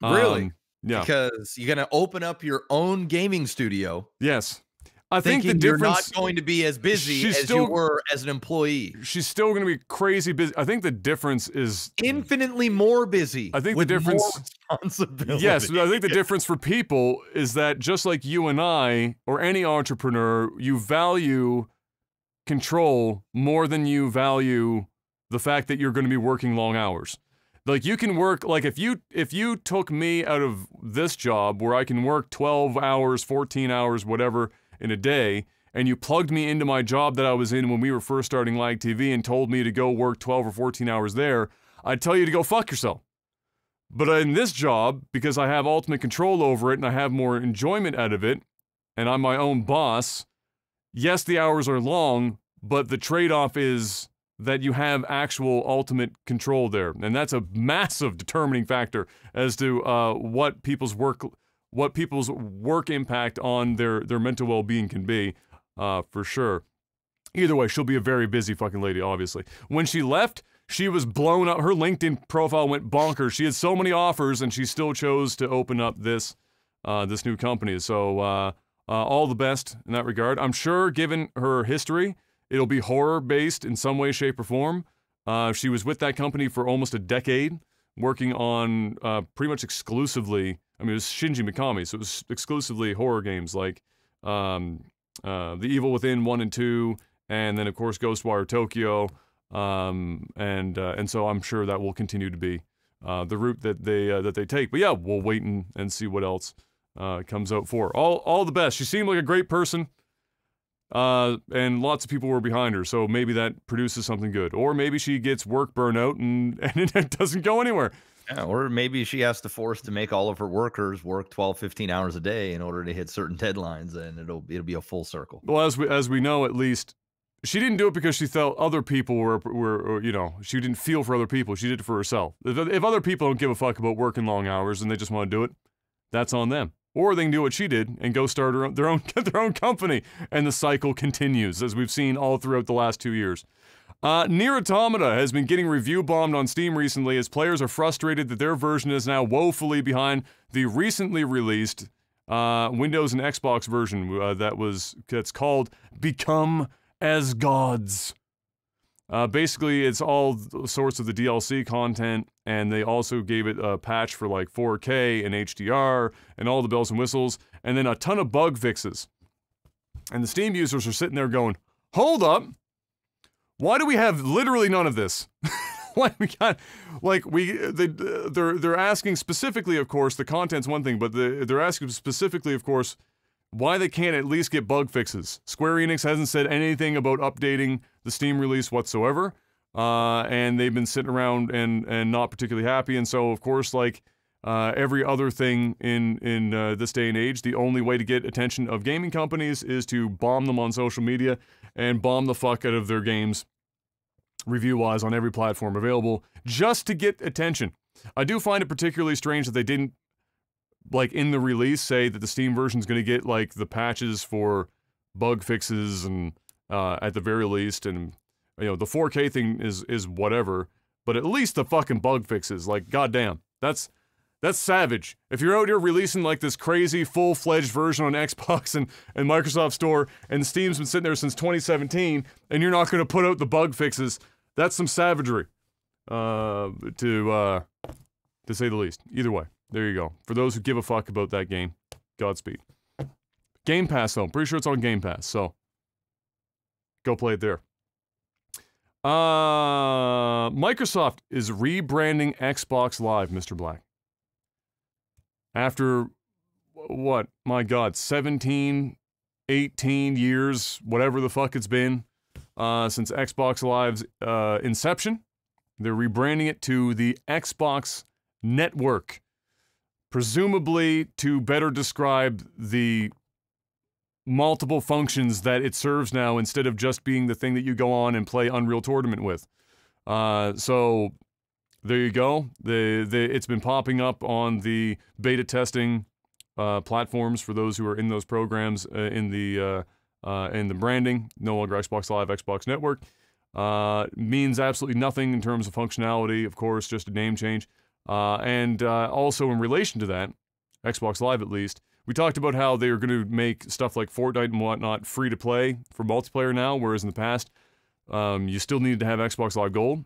really? Yeah. Because you're going to open up your own gaming studio. Yes. I think the difference, you're not going to be as busy as you were as an employee. She's still going to be crazy busy. I think the difference is infinitely more busy. I think the difference, more responsibility. Yes, I think the difference for people is that just like you and I, or any entrepreneur, you value control more than you value the fact that you're going to be working long hours. Like, you can work, like, if you took me out of this job where I can work 12 hours, 14 hours, whatever, in a day, and you plugged me into my job that I was in when we were first starting Lag TV and told me to go work 12 or 14 hours there, I'd tell you to go fuck yourself. But in this job, because I have ultimate control over it and I have more enjoyment out of it, and I'm my own boss, yes, the hours are long, but the trade-off is that you have actual ultimate control there. And that's a massive determining factor as to what people's work impact on their mental well-being can be, for sure. Either way, she'll be a very busy fucking lady, obviously. When she left, she was blown up. Her LinkedIn profile went bonkers. She had so many offers, and she still chose to open up this new company. So, all the best in that regard. I'm sure, given her history, it'll be horror-based in some way, shape, or form. She was with that company for almost a decade, working on pretty much exclusively, I mean, it was Shinji Mikami, so it was exclusively horror games like The Evil Within 1 and 2, and then, of course, Ghostwire Tokyo, and so I'm sure that will continue to be the route that they take. But yeah, we'll wait and see what else comes out for her. All the best. She seemed like a great person. And lots of people were behind her, so maybe that produces something good. Or maybe she gets work burnout and it doesn't go anywhere. Yeah, or maybe she has to force to make all of her workers work 12, 15 hours a day in order to hit certain deadlines, and it'll be a full circle. Well, as we know, at least, she didn't do it because she felt other people were she didn't feel for other people. She did it for herself. If other people don't give a fuck about working long hours and they just want to do it, that's on them. Or they can do what she did and go start their own company, and the cycle continues, as we've seen all throughout the last 2 years. Nier Automata has been getting review bombed on Steam recently as players are frustrated that their version is now woefully behind the recently released Windows and Xbox version that's called Become as Gods. Basically, it's all sorts of the DLC content, and they also gave it a patch for like 4K and HDR and all the bells and whistles, and then a ton of bug fixes. And the Steam users are sitting there going, hold up, why do we have literally none of this? They're asking specifically, of course, the content's one thing, but they're asking specifically, of course, why they can't at least get bug fixes. Square Enix hasn't said anything about updating the Steam release whatsoever, and they've been sitting around and not particularly happy, and so, of course, like, every other thing in this day and age, the only way to get attention of gaming companies is to bomb them on social media and bomb the fuck out of their games, review-wise, on every platform available, just to get attention. I do find it particularly strange that they didn't, like, in the release, say that the Steam version is going to get, like, the patches for bug fixes and, at the very least, and, you know, the 4K thing is whatever, but at least the fucking bug fixes, like, goddamn, that's savage. If you're out here releasing, like, this crazy, full-fledged version on Xbox and Microsoft Store, and Steam's been sitting there since 2017, and you're not going to put out the bug fixes, that's some savagery, to say the least. Either way, there you go. For those who give a fuck about that game, Godspeed. Game Pass, though. I'm pretty sure it's on Game Pass, so go play it there. Microsoft is rebranding Xbox Live, Mr. Black. After, what, my god, 17, 18 years, whatever the fuck it's been, since Xbox Live's inception, they're rebranding it to the Xbox Network, presumably to better describe the multiple functions that it serves now instead of just being the thing that you go on and play Unreal Tournament with. So there you go. It's been popping up on the beta testing platforms for those who are in those programs in the branding. No longer Xbox Live, Xbox Network. Means absolutely nothing in terms of functionality, of course, just a name change. And also in relation to that, Xbox Live at least, we talked about how they are going to make stuff like Fortnite and whatnot free to play for multiplayer now, whereas in the past, you still needed to have Xbox Live Gold.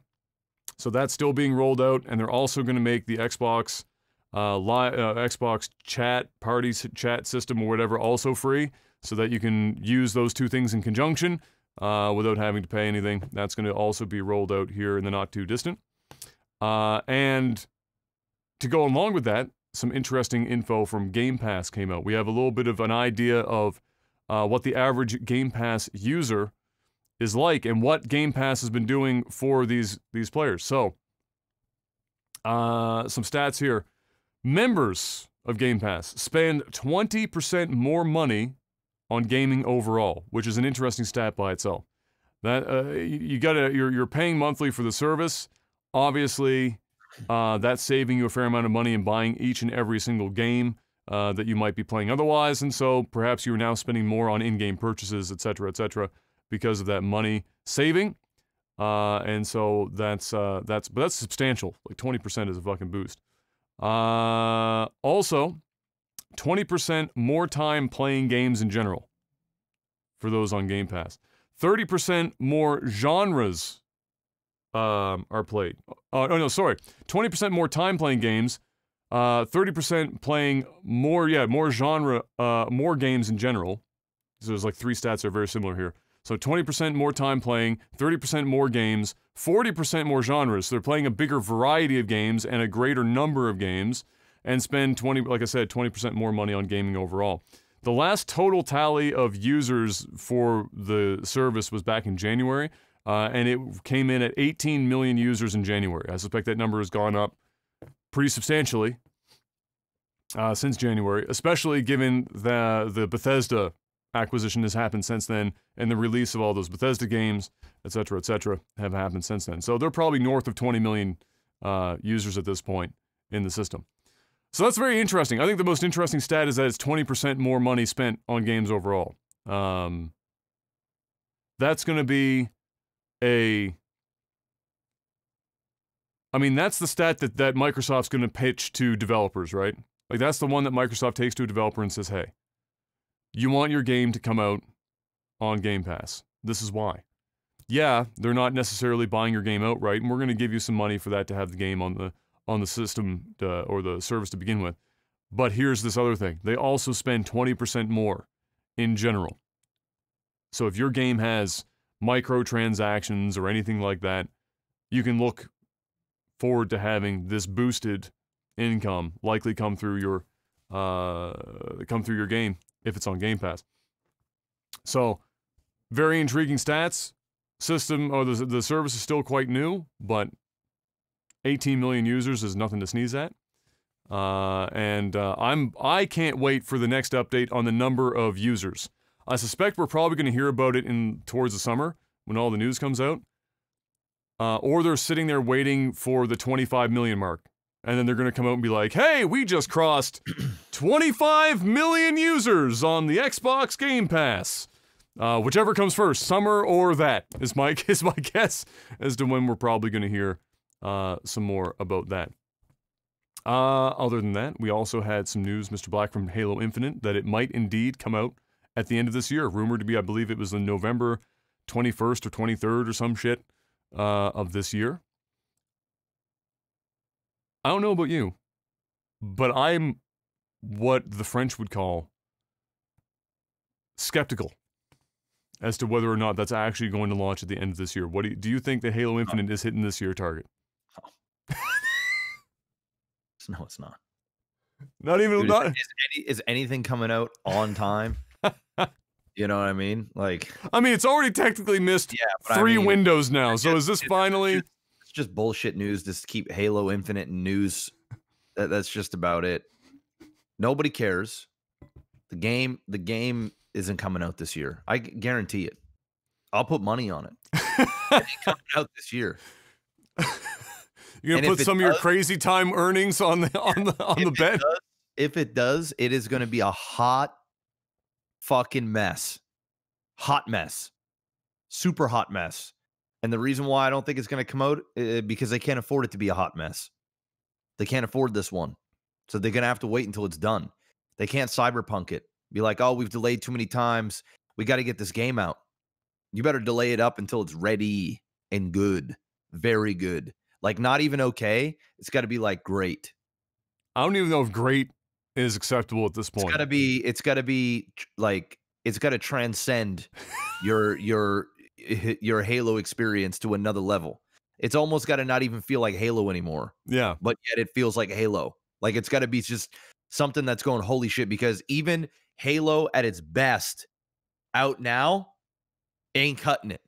So that's still being rolled out, and they're also going to make the Xbox Xbox chat, party chat system or whatever also free, so that you can use those two things in conjunction without having to pay anything. That's going to also be rolled out here in the not too distant. And to go along with that, some interesting info from Game Pass came out. We have a little bit of an idea of what the average Game Pass user is like and what Game Pass has been doing for these players. So, some stats here. Members of Game Pass spend 20% more money on gaming overall, which is an interesting stat by itself. That you're paying monthly for the service. Obviously, that's saving you a fair amount of money in buying each and every single game that you might be playing otherwise, and so perhaps you're now spending more on in-game purchases, etc., because of that money saving. And so that's substantial. Like 20% is a fucking boost. Also, 20% more time playing games in general for those on Game Pass. 30% more genres are played. Oh no, sorry. 20% more time playing games. 30% playing more genre, more games in general. So there's like three stats that are very similar here. So 20% more time playing, 30% more games, 40% more genres. So they're playing a bigger variety of games and a greater number of games, and spend like I said, 20% more money on gaming overall. The last total tally of users for the service was back in January, and it came in at 18 million users in January. I suspect that number has gone up pretty substantially since January, especially given the Bethesda acquisition has happened since then, and the release of all those Bethesda games, etc., have happened since then. So they're probably north of 20 million users at this point in the system. So that's very interesting. I think the most interesting stat is that it's 20% more money spent on games overall. That's going to be that's the stat that Microsoft's going to pitch to developers, right? Like, that's the one that Microsoft takes to a developer and says, hey, you want your game to come out on Game Pass. This is why. Yeah, they're not necessarily buying your game outright, and we're going to give you some money for that to have the game on the system or the service to begin with. But here's this other thing. They also spend 20% more in general. So if your game has microtransactions or anything like that, you can look forward to having this boosted income likely come through your game if it's on Game Pass. So, very intriguing stats. The service is still quite new, but 18 million users is nothing to sneeze at. I can't wait for the next update on the number of users. I suspect we're probably going to hear about it towards the summer when all the news comes out. Or they're sitting there waiting for the 25 million mark. And then they're going to come out and be like, hey, we just crossed 25 million users on the Xbox Game Pass. Whichever comes first, summer or that, is my guess as to when we're probably going to hear some more about that. Other than that, we also had some news, Mr. Black, from Halo Infinite, that it might indeed come out at the end of this year. Rumored to be, I believe it was in November 21st or 23rd or some shit of this year. I don't know about you, but I'm what the French would call skeptical as to whether or not that's actually going to launch at the end of this year. What do you think that Halo Infinite is hitting this year target? No, it's not. Not even. Dude, is anything coming out on time? You know what I mean? Like, I mean, it's already technically missed 3 windows now. So is this finally? It's just bullshit news. Just keep Halo Infinite in news. That's just about it. Nobody cares. The game isn't coming out this year. I guarantee it. I'll put money on it. It ain't coming out this year. You're gonna put some of your crazy time earnings on the bet. If it does, it is gonna be a hot fucking mess. Hot mess. Super hot mess. And the reason why I don't think it's gonna come out because they can't afford it to be a hot mess. They can't afford this one. So they're gonna have to wait until it's done. They can't cyberpunk it. Be like, oh, we've delayed too many times. We got to get this game out. You better delay it up until it's ready and good. Very good. Like, not even okay. It's got to be like great. I don't even know if great is acceptable at this point. It's got to be like, it's got to transcend your Halo experience to another level. It's almost got to not even feel like Halo anymore. Yeah. But yet it feels like Halo. Like, it's got to be just something that's going holy shit, because even Halo at its best out now ain't cutting it.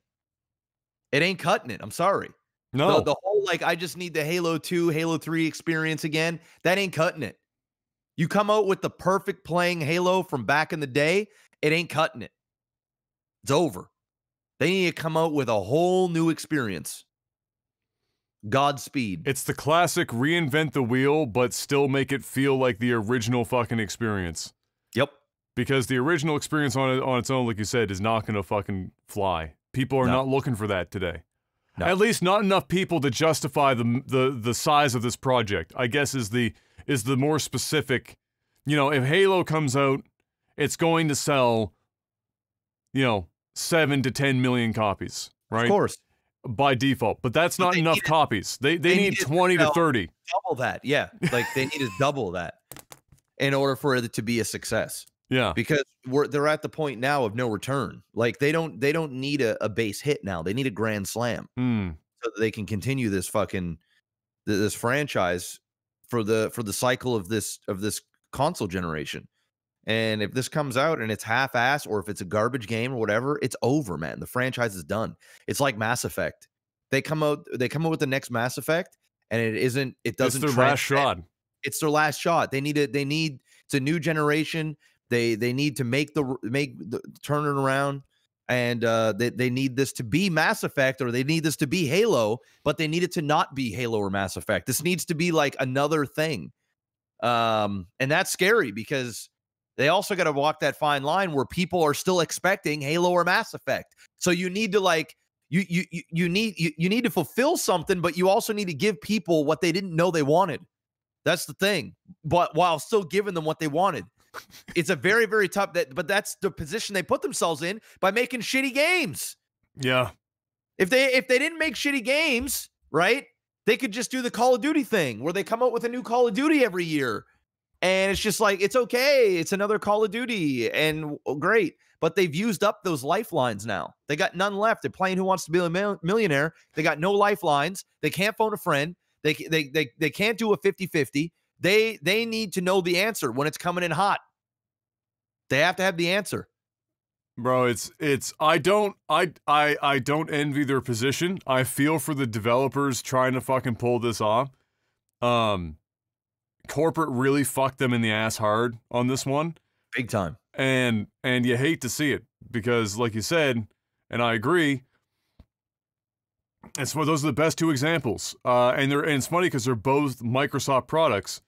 It ain't cutting it. I'm sorry. No. The whole, like, I just need the Halo 2, Halo 3 experience again. That ain't cutting it. You come out with the perfect playing Halo from back in the day, it ain't cutting it. It's over. They need to come out with a whole new experience. Godspeed. It's the classic reinvent the wheel, but still make it feel like the original fucking experience. Yep. Because the original experience on its own, like you said, is not going to fucking fly. People are not looking for that today. No. At least not enough people to justify the size of this project, I guess, is the more specific. You know, if Halo comes out, it's going to sell, 7 to 10 million copies, right? Of course. By default. But that's not enough copies. They need 20 to 30. Double that, yeah. Like, they need to double that in order for it to be a success. Yeah. Because they're at the point now of no return. Like, they don't need a base hit now. They need a grand slam. So that they can continue this this franchise for the cycle of this console generation. And if this comes out and it's half-ass, or if it's a garbage game or whatever, it's over, man. The franchise is done. It's like Mass Effect. They come out with the next Mass Effect, and it doesn't. It's their last shot. It's their last shot. It's a new generation. They need to turn it around, and they need this to be Mass Effect, or they need this to be Halo, but they need it to not be Halo or Mass Effect. This needs to be like another thing, and that's scary, because they also got to walk that fine line where people are still expecting Halo or Mass Effect. So you need to you need to fulfill something, but you also need to give people what they didn't know they wanted. That's the thing. But while still giving them what they wanted. It's a very, very tough, but that's the position they put themselves in by making shitty games. Yeah. If they didn't make shitty games, right, they could just do the Call of Duty thing where they come out with a new Call of Duty every year. And it's just like, it's okay. It's another Call of Duty, and great. But they've used up those lifelines now. They got none left. They're playing Who Wants to Be a Millionaire. They got no lifelines. They can't phone a friend. They can't do a 50-50. They need to know the answer when it's coming in hot. They have to have the answer. Bro, I don't envy their position. I feel for the developers trying to fucking pull this off. corporate really fucked them in the ass hard on this one. Big time. And you hate to see it because, like you said, and I agree, those are the best two examples. And it's funny because they're both Microsoft products.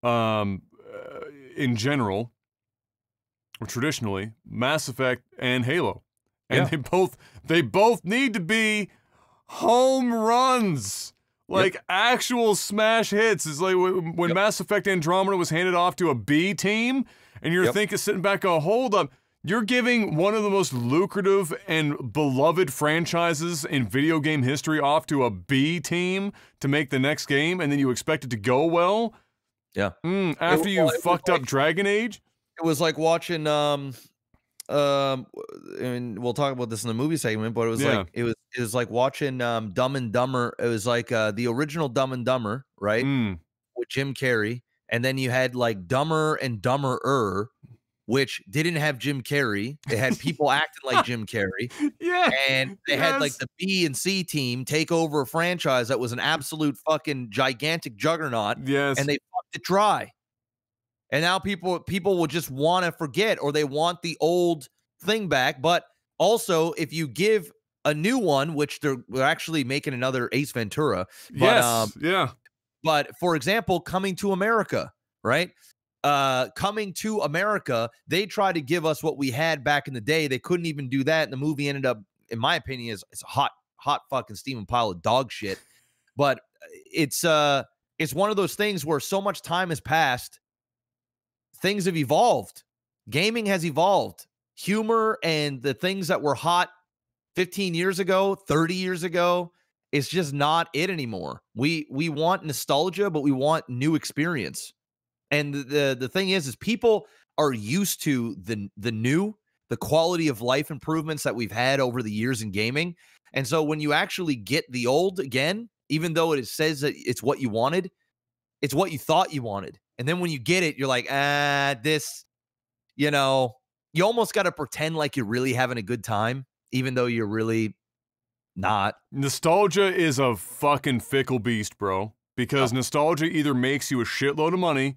In general, or traditionally, Mass Effect and Halo, and they both need to be home runs, like actual smash hits. It's like when Mass Effect Andromeda was handed off to a B team, and you're sitting back, going, hold up. You're giving one of the most lucrative and beloved franchises in video game history off to a B team to make the next game, and then you expect it to go well? Yeah. After you fucked up Dragon Age? It was like watching, and we'll talk about this in the movie segment, but it was like, it was like watching Dumb and Dumber. It was like the original Dumb and Dumber, right? With Jim Carrey. And then you had like Dumber and Dumberer, which didn't have Jim Carrey. It had people acting like Jim Carrey. And they had like the B and C team take over a franchise that was an absolute fucking gigantic juggernaut. And they fucked it dry. And now people will just want to forget, or they want the old thing back. But also, if you give a new one, which they're actually making another Ace Ventura. But, But for example, Coming to America, right? Coming to America, they tried to give us what we had back in the day. They couldn't even do that. And the movie ended up, in my opinion, it's a hot fucking steaming pile of dog shit. But it's one of those things where so much time has passed. Things have evolved. Gaming has evolved. Humor and the things that were hot 15 years ago, 30 years ago, it's just not it anymore. We want nostalgia, but we want new experience. And the thing is people are used to the quality of life improvements that we've had over the years in gaming. And so when you actually get the old again, even though it says that it's what you wanted, it's what you thought you wanted. And then when you get it, you're like, this, you almost got to pretend like you're really having a good time, even though you're really not. Nostalgia is a fucking fickle beast, bro. Because nostalgia either makes you a shitload of money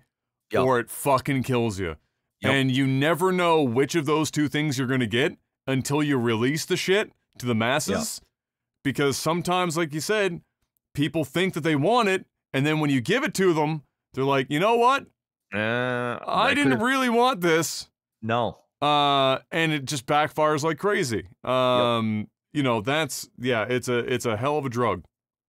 or it fucking kills you. And you never know which of those two things you're going to get until you release the shit to the masses. Because sometimes, like you said, people think that they want it, and then when you give it to them, they're like, you know what? I didn't really want this. No. And it just backfires like crazy. It's a hell of a drug.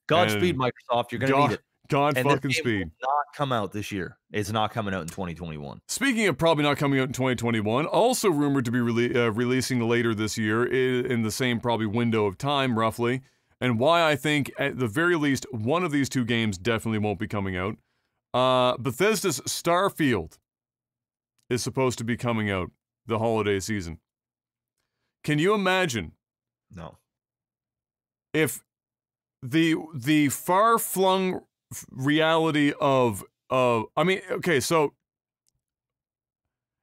Godspeed, Microsoft. You're going to need it. God and fucking this game speed. Will not come out this year. It's not coming out in 2021. Speaking of probably not coming out in 2021, also rumored to be releasing later this year in the same probably window of time, roughly, and why I think at the very least one of these two games definitely won't be coming out. Bethesda's Starfield is supposed to be coming out the holiday season. Can you imagine? No. If the far-flung reality of so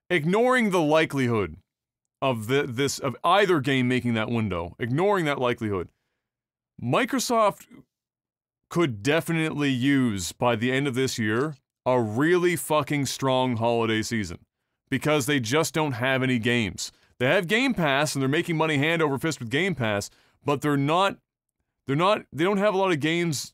ignoring the likelihood of of either game making that window, ignoring that likelihood, Microsoft could definitely use by the end of this year a really fucking strong holiday season because they just don't have any games. They have Game Pass and they're making money hand over fist with Game Pass, but they don't have a lot of games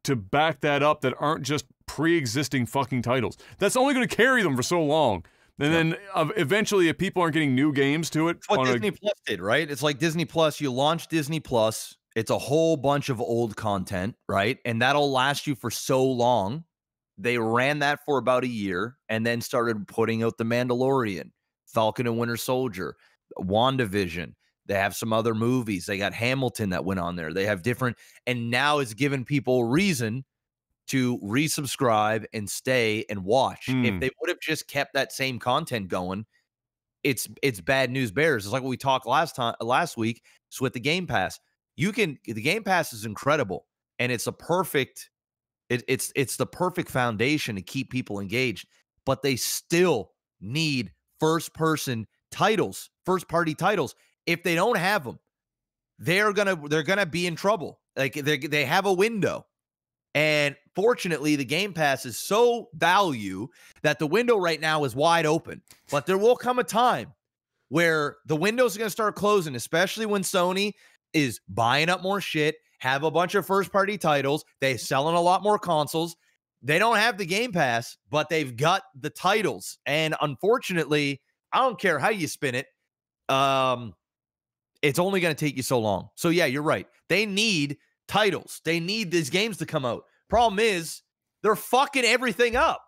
to back that up that aren't just pre-existing fucking titles. That's only going to carry them for so long. And then eventually, if people aren't getting new games to it... It's what Disney Plus did, right? It's like Disney Plus. You launch Disney Plus. It's a whole bunch of old content, right? And that'll last you for so long. They ran that for about a year and then started putting out The Mandalorian, Falcon and Winter Soldier, WandaVision. They have some other movies. They got Hamilton that went on there. They have different, and now it's given people reason to resubscribe and stay and watch. If they would have just kept that same content going, it's bad news bears. It's like what we talked last week. So with the Game Pass, the Game Pass is incredible, and it's a perfect, it's the perfect foundation to keep people engaged. But they still need first-party titles. If they don't have them, they're gonna be in trouble. Like they have a window, And fortunately, the Game Pass is so value that the window right now is wide open. But there will come a time where the windows are going to start closing, especially when Sony is buying up more shit, have a bunch of first-party titles. They're selling a lot more consoles. They don't have the Game Pass, but they've got the titles. And unfortunately, I don't care how you spin it, it's only going to take you so long. So yeah, you're right. They need titles. They need these games to come out. Problem is, they're fucking everything up.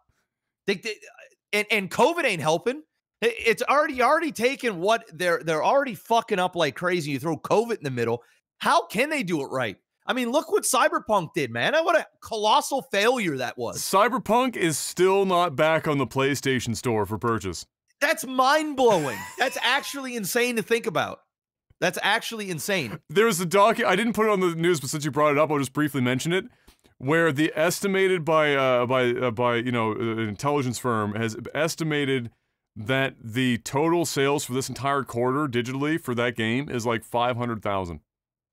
And COVID ain't helping. It's already taken what they're already fucking up like crazy. You throw COVID in the middle. How can they do it right? I mean, look what Cyberpunk did, man. What a colossal failure that was. Cyberpunk is still not back on the PlayStation Store for purchase. That's mind-blowing. That's actually insane to think about. That's actually insane. There's a I didn't put it on the news, but since you brought it up, I'll just briefly mention it. Where the estimated by an intelligence firm has estimated that the total sales for this entire quarter digitally for that game is like 500,000.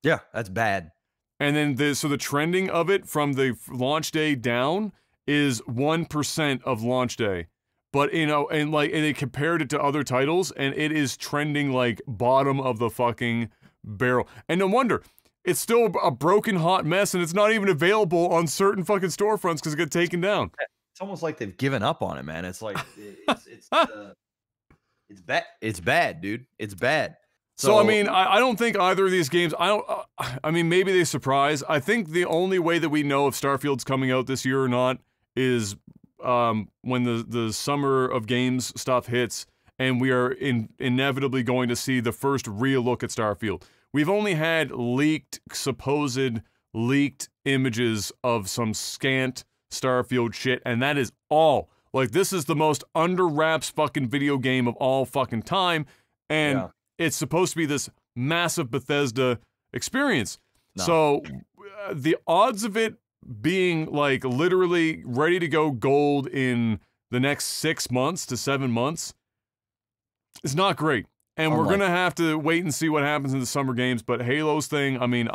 Yeah, that's bad. And then the trending of it from the launch day down is 1% of launch day. But and they compared it to other titles, and it is trending like bottom of the fucking barrel. And no wonder, it's still a broken hot mess, and it's not even available on certain fucking storefronts because it got taken down. It's almost like they've given up on it, man. It's like it's bad. It's bad, dude. It's bad. So I mean, I don't think either of these games. I mean, maybe they surprise. I think the only way that we know if Starfield's coming out this year or not is when the summer of games stuff hits, and we are inevitably going to see the first real look at Starfield. We've only had supposed leaked images of some scant Starfield shit, and that is all. Like, this is the most under wraps fucking video game of all fucking time, and it's supposed to be this massive Bethesda experience. No. So the odds of it being like literally ready to go gold in the next 6 months to 7 months is not great. And we're going to have to wait and see what happens in the summer games. But Halo's thing, I mean,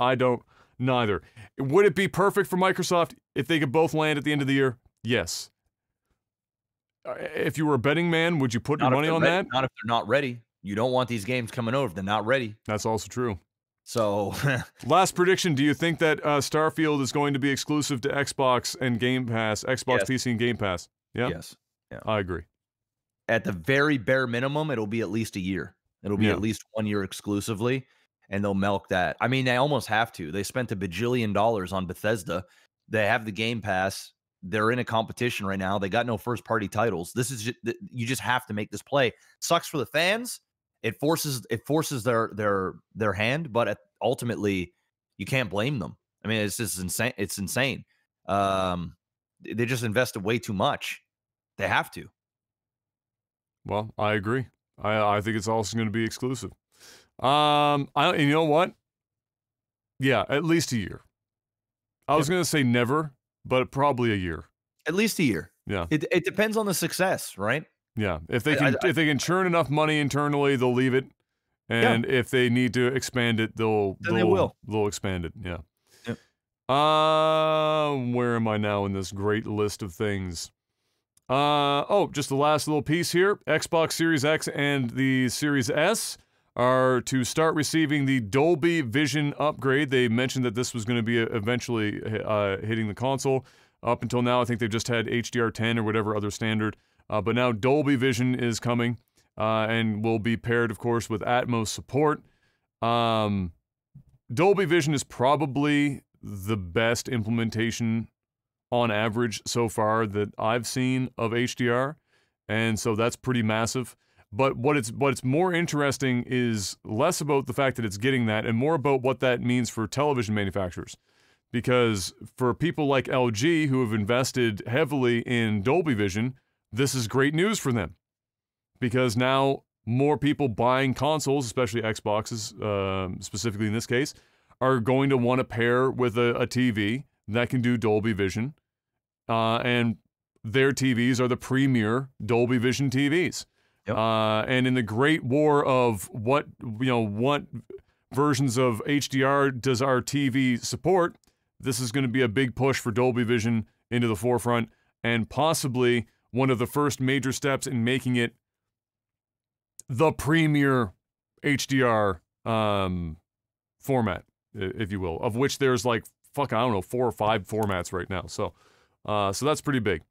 neither. Would it be perfect for Microsoft if they could both land at the end of the year? Yes. If you were a betting man, would you put your money on that? Not if they're not ready. You don't want these games coming over if they're not ready. That's also true. So, last prediction, do you think that Starfield is going to be exclusive to Xbox and Game Pass, Xbox PC and Game Pass? Yeah? Yes. Yeah. I agree. At the very bare minimum, it'll be at least a year. It'll be at least 1 year exclusively, and they'll milk that. I mean, they almost have to. They spent $1 bajillion on Bethesda. They have the Game Pass. They're in a competition right now. They got no first-party titles. This is you just have to make this play. Sucks for the fans. It forces their hand, but ultimately, you can't blame them. I mean, it's just insane. It's insane. They just invested way too much. They have to. Well, I agree. I think it's also going to be exclusive. You know what? Yeah, at least a year. I was going to say never, but probably a year. At least a year. Yeah. It depends on the success, right? Yeah. If they can churn enough money internally, they'll leave it. And if they need to expand it, they'll expand it. Yeah. Where am I now in this great list of things? Just the last little piece here. Xbox Series X and the Series S are to start receiving the Dolby Vision upgrade. They mentioned that this was going to be eventually hitting the console. Up until now, I think they've just had HDR10 or whatever other standard. But now Dolby Vision is coming and will be paired, of course, with Atmos support. Dolby Vision is probably the best implementation on average so far that I've seen of HDR, and so that's pretty massive. But what's more interesting is less about the fact that it's getting that and more about what that means for television manufacturers. Because for people like LG who have invested heavily in Dolby Vision, this is great news for them. Because now more people buying consoles, especially Xboxes, specifically in this case, are going to want to pair with a TV that can do Dolby Vision, and their TVs are the premier Dolby Vision TVs. Yep. And in the great war of what versions of HDR does our TV support, this is going to be a big push for Dolby Vision into the forefront, and possibly one of the first major steps in making it the premier HDR format, if you will, of which there's like, I don't know, 4 or 5 formats right now. So that's pretty big.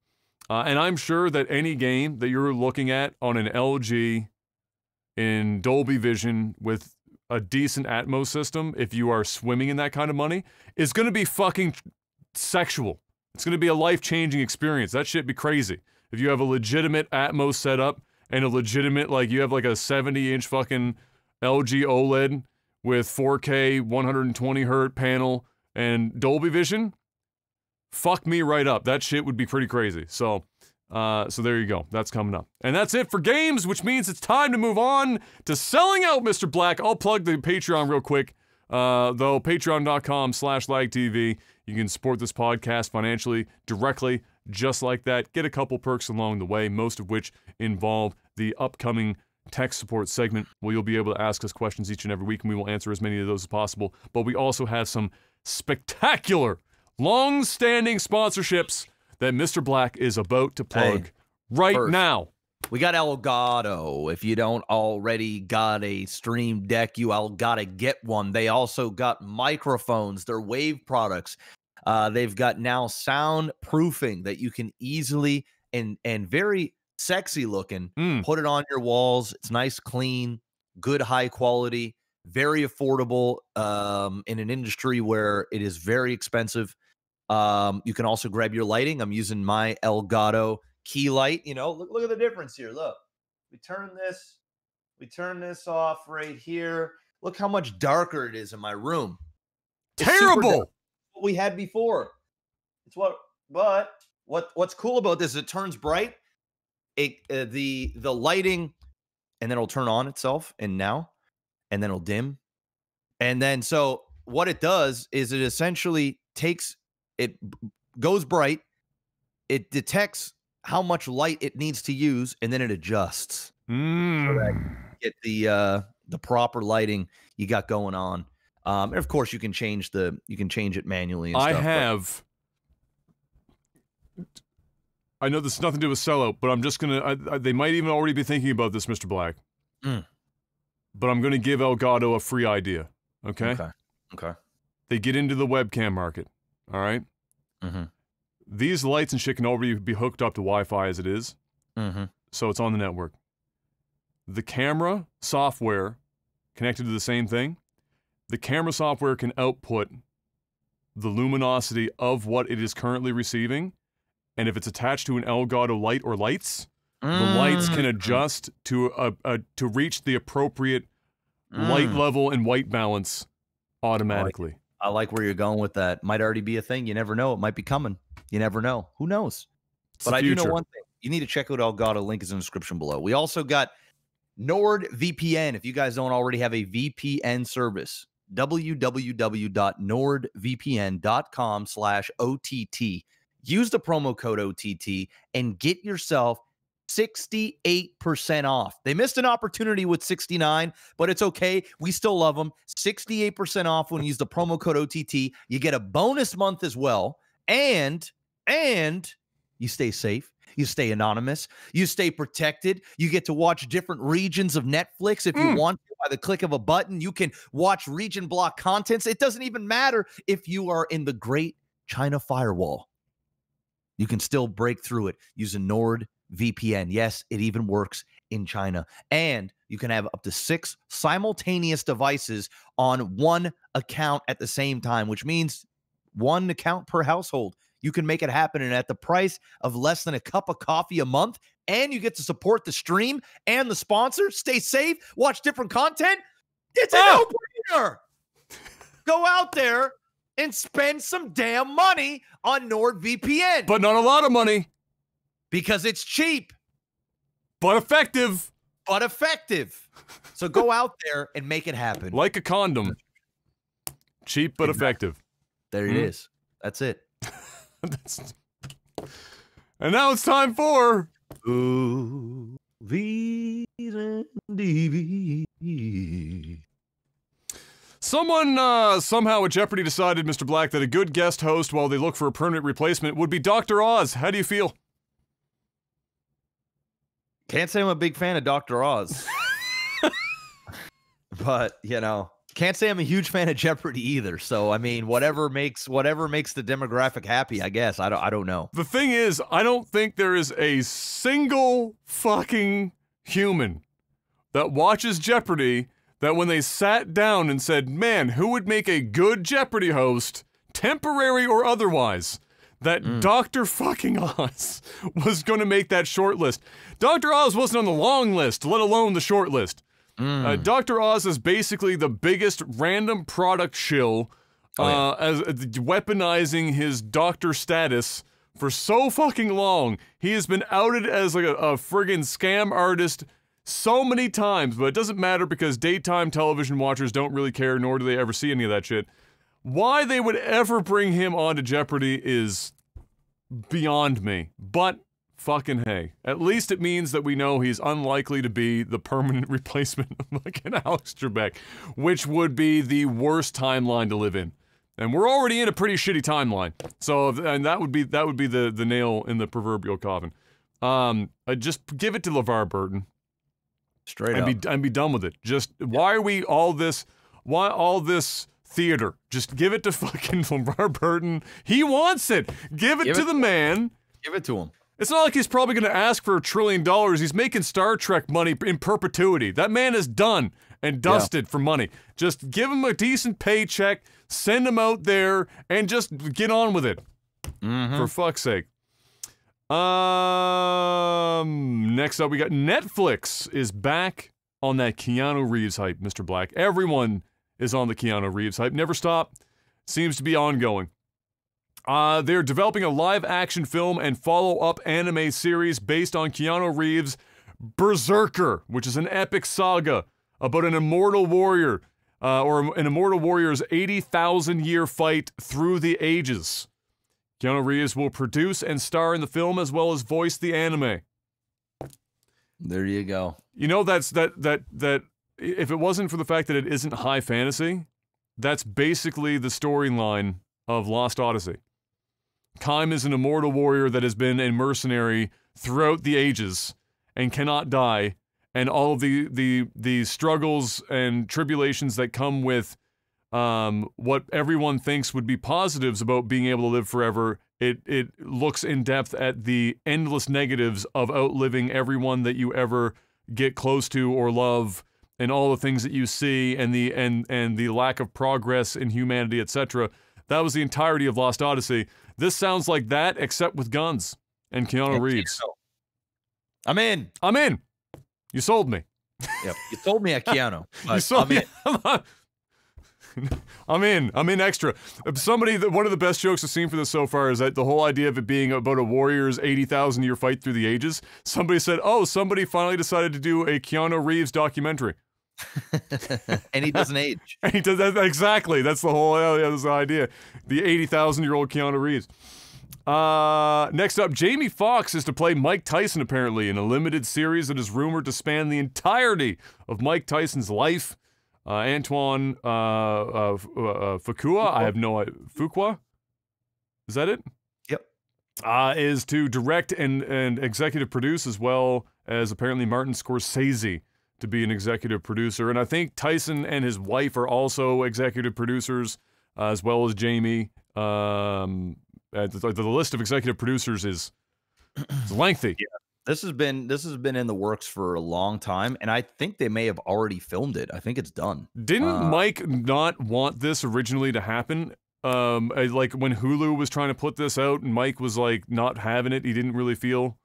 And I'm sure that any game that you're looking at on an LG in Dolby Vision with a decent Atmos system, if you are swimming in that kind of money, is going to be fucking sexual. It's going to be a life-changing experience. That shit be crazy. If you have a legitimate Atmos setup and a legitimate, like, you have like a 70-inch fucking LG OLED with 4K 120 hertz panel and Dolby Vision, fuck me right up. That shit would be pretty crazy. So there you go. That's coming up. And that's it for games, which means it's time to move on to selling out, Mr. Black. I'll plug the Patreon real quick. Though, patreon.com/lagtv. You can support this podcast financially, directly, just like that. Get a couple perks along the way, most of which involve the upcoming tech support segment, where you'll be able to ask us questions each and every week, and we will answer as many of those as possible. But we also have some spectacular, long-standing sponsorships that Mr. Black is about to plug now. We got Elgato. If you don't already got a Stream Deck, you all gotta get one. They also got microphones. They're Wave products. They've got now soundproofing that you can easily and very sexy looking put it on your walls. It's nice, clean, good, high quality, very affordable in an industry where it is very expensive. You can also grab your lighting. I'm using my Elgato key light. You know, look at the difference here. Look, we turn this off right here. Look how much darker it is in my room. Terrible. What we had before. But what's cool about this is it turns bright. The lighting, and then it'll turn on itself, and then it'll dim. And then, so what it does is it essentially it goes bright, it detects how much light it needs to use, and then it adjusts. So that you get the proper lighting you got going on. And of course you can change it manually and stuff. I know this has nothing to do with sellout, but I'm just gonna, they might even already be thinking about this, Mr. Black. But I'm gonna give Elgato a free idea, okay? Okay. They get into the webcam market, all right? These lights and shit can already be hooked up to Wi-Fi as it is, so it's on the network. The camera software connected to the same thing, the camera software can output the luminosity of what it is currently receiving, and if it's attached to an Elgato light or lights, the lights can adjust to reach the appropriate light level and white balance automatically. I like where you're going with that. Might already be a thing. You never know. It might be coming. You never know. Who knows? But I do know one thing. You need to check out Elgato. Link is in the description below. We also got Nordvpn. If you guys don't already have a VPN service, www.nordvpn.com/OTT. Use the promo code OTT and get yourself 68% off. They missed an opportunity with 69, but it's okay. We still love them. 68% off when you use the promo code OTT. You get a bonus month as well. And you stay safe. You stay anonymous. You stay protected. You get to watch different regions of Netflix if you want to. By the click of a button, you can watch region block contents. It doesn't even matter if you are in the Great China Firewall. You can still break through it using NordVPN. Yes, it even works in China. And you can have up to 6 simultaneous devices on one account at the same time, which means 1 account per household. You can make it happen, and at the price of less than a cup of coffee a month, and you get to support the stream and the sponsor. Stay safe, watch different content. It's a no-brainer. Go out there and spend some damn money on NordVPN. But not a lot of money. Because it's cheap. But effective. So go out there and make it happen. Like a condom. Cheap but effective. There it is. That's it. And now it's time for Movies and DVD. Someone, somehow at Jeopardy decided, Mr. Black, that a good guest host while they look for a permanent replacement would be Dr. Oz. How do you feel? Can't say I'm a big fan of Dr. Oz. But, you know, can't say I'm a huge fan of Jeopardy either. So, I mean, whatever makes the demographic happy, I guess. I don't know. The thing is, I don't think there is a single fucking human that watches Jeopardy that when they sat down and said, man, who would make a good Jeopardy host, temporary or otherwise, that Dr. fucking Oz was going to make that short list. Dr. Oz wasn't on the long list, let alone the short list. Dr. Oz is basically the biggest random product shill, as weaponizing his doctor status for so fucking long. He has been outed as like a friggin' scam artist so many times, but it doesn't matter because daytime television watchers don't really care, nor do they ever see any of that shit. Why they would ever bring him onto Jeopardy is beyond me, but fucking hey. At least it means that we know he's unlikely to be the permanent replacement of fucking Alex Trebek, which would be the worst timeline to live in. And we're already in a pretty shitty timeline. So, and that would be the nail in the proverbial coffin. Just give it to LeVar Burton. Straight up. And be done with it. Just, why all this theater? Just give it to fucking LeVar Burton. He wants it. Give it to the man. Give it to him. It's not like he's probably going to ask for $1 trillion. He's making Star Trek money in perpetuity. That man is done and dusted for money. Just give him a decent paycheck, send him out there, and just get on with it. For fuck's sake. Next up, we got Netflix is back on that Keanu Reeves hype, Mr. Black. Everyone is on the Keanu Reeves hype. Never stop. Seems to be ongoing. They're developing a live-action film and follow-up anime series based on Keanu Reeves' Berserker, which is an epic saga about an immortal warrior, or an immortal warrior's 80,000-year fight through the ages. Keanu Reeves will produce and star in the film as well as voice the anime. There you go. You know, that if it wasn't for the fact that it isn't high fantasy, that's basically the storyline of Lost Odyssey. Kime is an immortal warrior that has been a mercenary throughout the ages and cannot die, and all of the struggles and tribulations that come with what everyone thinks would be positives about being able to live forever. It looks in depth at the endless negatives of outliving everyone that you ever get close to or love, and all the things that you see, and the lack of progress in humanity, etc. That was the entirety of Lost Odyssey. This sounds like that, except with guns and Keanu Reeves. I'm in. I'm in. You sold me. Yep. You sold me a Keanu. You sold me. I'm in. I'm in extra. One of the best jokes I've seen for this so far is that the whole idea of it being about a warrior's 80,000-year fight through the ages. Somebody said, oh, somebody finally decided to do a Keanu Reeves documentary. And he doesn't age. And he does that, exactly. That's the whole that's the idea. The 80,000-year-old Keanu Reeves. Next up, Jamie Foxx is to play Mike Tyson, apparently, in a limited series that is rumored to span the entirety of Mike Tyson's life. Antoine Fuqua, I have no idea. Fuqua? Is that it? Yep. Is to direct and executive produce, as well as apparently Martin Scorsese to be an executive producer. And I think Tyson and his wife are also executive producers, as well as Jamie. The list of executive producers is lengthy. Yeah. This has been in the works for a long time, and I think they may have already filmed it. I think it's done. Didn't Mike not want this originally to happen? Like when Hulu was trying to put this out, and Mike was like not having it. He didn't really feel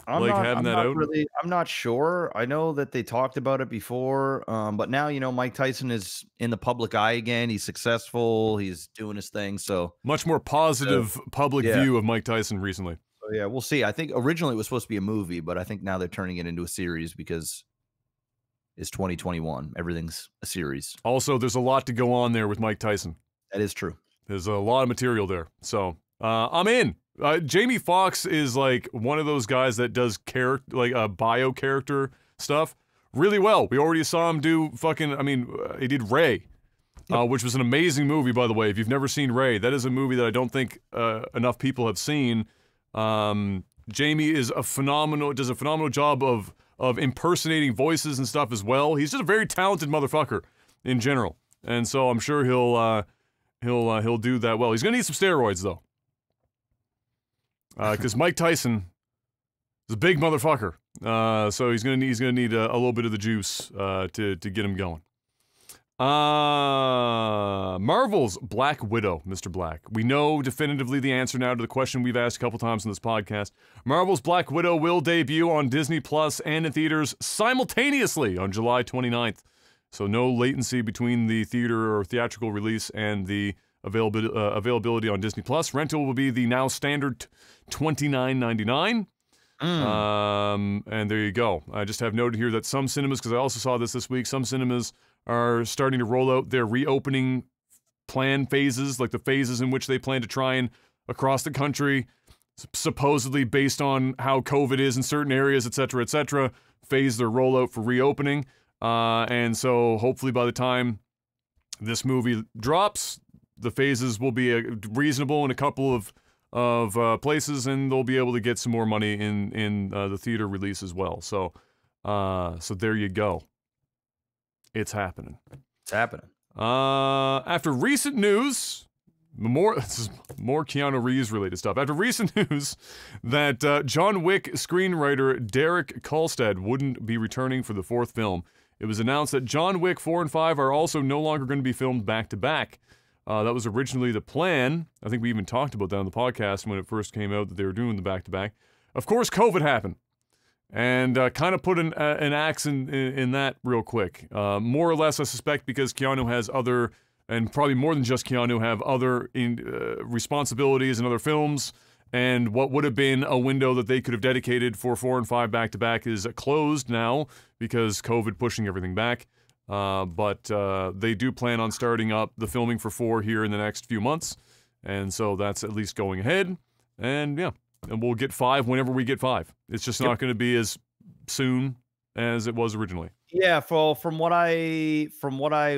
having that out. I'm not sure. I know that they talked about it before, but now Mike Tyson is in the public eye again. He's successful. He's doing his thing. So much more positive public view of Mike Tyson recently. So yeah, we'll see. I think originally it was supposed to be a movie, but I think now they're turning it into a series because it's 2021. Everything's a series. Also, there's a lot to go on there with Mike Tyson. That is true. There's a lot of material there. So I'm in. Jamie Foxx is like one of those guys that does bio character stuff really well. We already saw him do he did Ray which was an amazing movie, by the way. If you've never seen Ray, that is a movie that I don't think enough people have seen. Jamie does a phenomenal job of impersonating voices and stuff as well. He's just a very talented motherfucker in general, and so I'm sure he'll do that well. He's gonna need some steroids though, because Mike Tyson is a big motherfucker. So he's gonna need a little bit of the juice to get him going. Marvel's Black Widow, Mr. Black. We know definitively the answer now to the question we've asked a couple times in this podcast. Marvel's Black Widow will debut on Disney Plus and in theaters simultaneously on July 29th. So no latency between the theater or theatrical release and the availability on Disney Plus. Rental will be the now standard $29.99. And there you go. I just have noted here that some cinemas, because I also saw this week, some cinemas are starting to roll out their reopening plan phases, like the phases in which they plan to try and, across the country, supposedly based on how COVID is in certain areas, etc., phase their rollout for reopening. And so hopefully by the time this movie drops, the phases will be reasonable in a couple of places, and they'll be able to get some more money in the theater release as well. So there you go. It's happening. It's happening. After recent news, this is more Keanu Reeves related stuff. After recent news that John Wick screenwriter Derek Kolstad wouldn't be returning for the fourth film, it was announced that John Wick 4 and 5 are also no longer going to be filmed back to back. That was originally the plan. I think we even talked about that on the podcast when it first came out that they were doing the back to back. Of course, COVID happened. And kind of put an axe in that real quick. More or less, I suspect, because Keanu has other, and probably more than just Keanu, have other responsibilities in other films. And what would have been a window that they could have dedicated for 4 and 5 back-to-back is closed now because COVID pushing everything back. But they do plan on starting up the filming for 4 here in the next few months. And so that's at least going ahead. And yeah. And we'll get 5 whenever we get 5. It's just not going to be as soon as it was originally. Yeah, from what I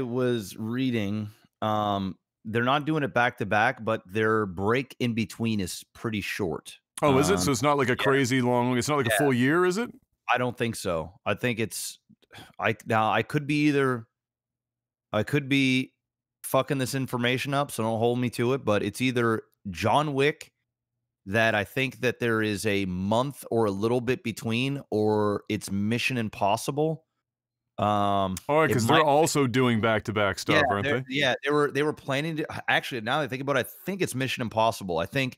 was reading, they're not doing it back to back, but their break in between is pretty short. Oh, is it? So it's not like a crazy long. It's not like a full year, is it? I don't think so. I think it's. I could be fucking this information up, so don't hold me to it. But it's either John Wick, that I think that there is a month or a little bit between, or it's Mission Impossible. Oh, because they're also doing back-to-back stuff, aren't they? Yeah, they were planning to. Actually, now that I think about it, I think it's Mission Impossible. I think,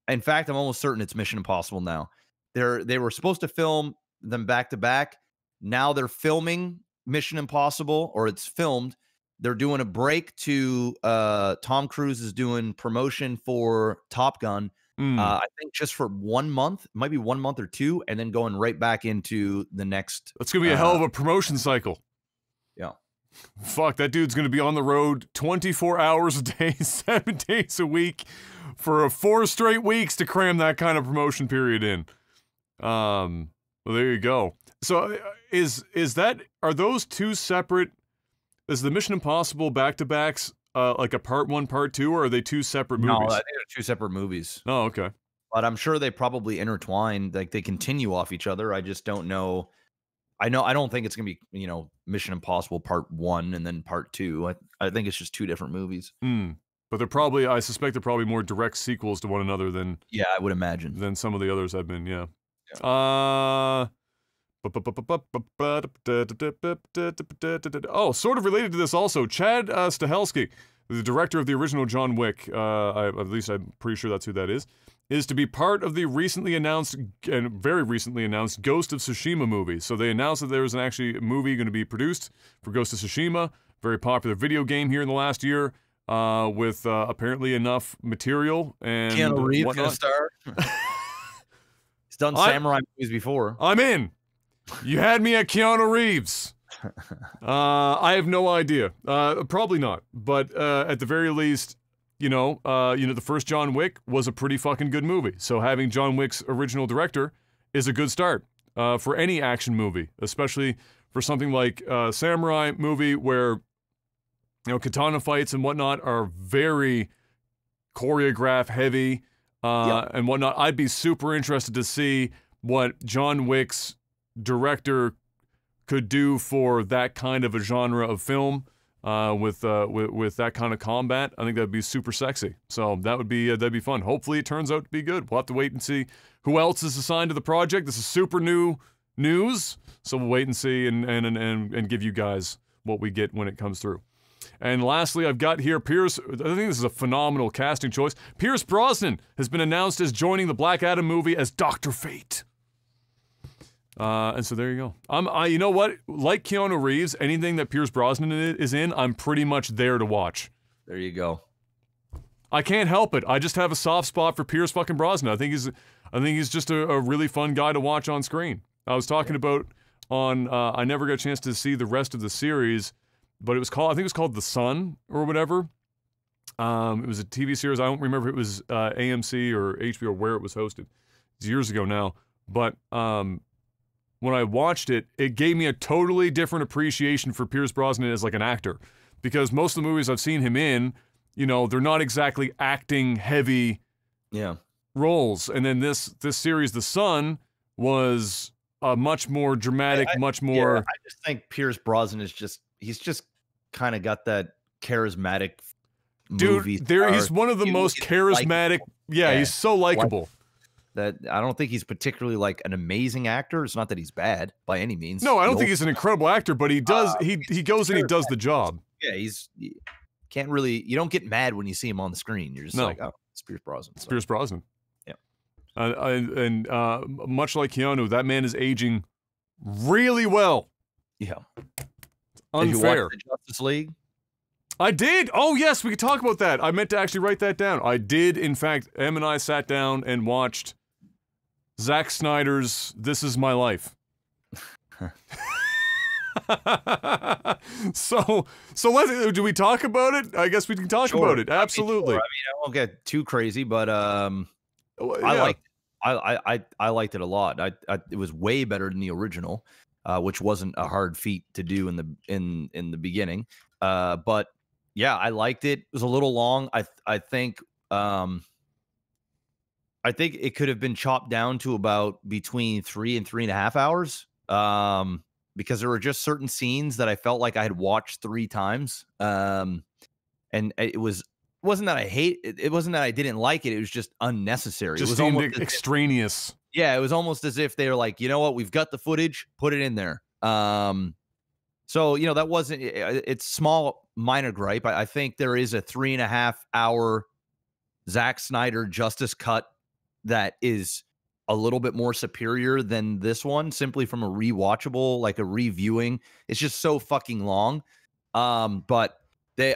in fact, I'm almost certain it's Mission Impossible now. They were supposed to film them back-to-back. Now they're filming Mission Impossible, or it's filmed. They're doing a break to Tom Cruise is doing promotion for Top Gun. I think just for 1 month, it might be 1 month or 2, and then going right back into the next. That's gonna be a hell of a promotion cycle. Yeah. Fuck, that dude's gonna be on the road 24 hours a day, 7 days a week, for 4 straight weeks to cram that kind of promotion period in. Well, there you go. So, are those 2 separate? Is the Mission Impossible back-to-backs like a part 1, part 2, or are they 2 separate movies? No, I think they're 2 separate movies. Oh, okay. But I'm sure they probably intertwine, like they continue off each other. I just don't know. I don't think it's gonna be, Mission Impossible Part 1 and then Part 2. I think it's just 2 different movies. But I suspect they're probably more direct sequels to one another than. Yeah, I would imagine. Than some of the others have been. Yeah. Oh, sort of related to this also, Chad Stahelski, the director of the original John Wick, at least I'm pretty sure that's who that is to be part of the recently announced, and very recently announced, Ghost of Tsushima movie. So they announced that there was a movie going to be produced for Ghost of Tsushima, very popular video game here in the last year, with apparently enough material and Keanu Reeves gonna star. He's done samurai movies before. I'm in. You had me at Keanu Reeves. I have no idea. Probably not. But at the very least, the first John Wick was a pretty fucking good movie. So having John Wick's original director is a good start for any action movie, especially for something like a samurai movie where katana fights and whatnot are very choreograph heavy and whatnot. I'd be super interested to see what John Wick's director could do for that kind of a genre of film with that kind of combat. I think that'd be super sexy. So that'd be fun. Hopefully it turns out to be good. We'll have to wait and see who else is assigned to the project. This is super new news, so we'll wait and see and give you guys what we get when it comes through. And lastly, I've got here Pierce. I think this is a phenomenal casting choice. Pierce Brosnan has been announced as joining the Black Adam movie as Dr. Fate. And so there you go. You know what? Like Keanu Reeves, anything that Pierce Brosnan is in, I'm pretty much there to watch. There you go. I can't help it. I just have a soft spot for Pierce fucking Brosnan. I think he's just a really fun guy to watch on screen. I was talking about on. I never got a chance to see the rest of the series, but I think it was called The Sun or whatever. It was a TV series. I don't remember if it was AMC or HBO or where it was hosted. It's years ago now, but when I watched it, it gave me a totally different appreciation for Pierce Brosnan as like an actor, because most of the movies I've seen him in, you know, they're not exactly acting heavy roles. And then this series, The Sun, was a much more dramatic, much more. Yeah, I just think Pierce Brosnan he's just kind of got that charismatic movie. Dude, he's one of the most charismatic. Yeah, he's so likable. That I don't think he's particularly like an amazing actor. It's not that he's bad by any means. No, I don't think he's an incredible actor, but he does. He goes and he does the job. Yeah, you don't get mad when you see him on the screen. You're just like, oh, it's Pierce Brosnan. It's Pierce Brosnan. Yeah. And much like Keanu, that man is aging really well. Yeah. Unfair. Did you watch the Justice League? I did. Oh, yes, we could talk about that. I meant to actually write that down. I did, in fact. Em and I sat down and watched Zack Snyder's This Is My Life. So do we talk about it? I guess we can talk about it. Absolutely. I won't get too crazy, but yeah. I liked it a lot. It was way better than the original, which wasn't a hard feat to do in the beginning. But yeah, I liked it. It was a little long. I think it could have been chopped down to about between 3 and 3.5 hours. Because there were just certain scenes that I felt like I had watched 3 times. And it wasn't that I didn't like it. It was just unnecessary. Just it was almost extraneous. Yeah, it was almost as if they were like, you know what, we've got the footage, put it in there. So, you know, that wasn't, it's small, minor gripe. I think there is a 3.5 hour Zack Snyder Justice cut that is a little bit more superior than this one, simply from a rewatchable, like a reviewing. It's just so fucking long. But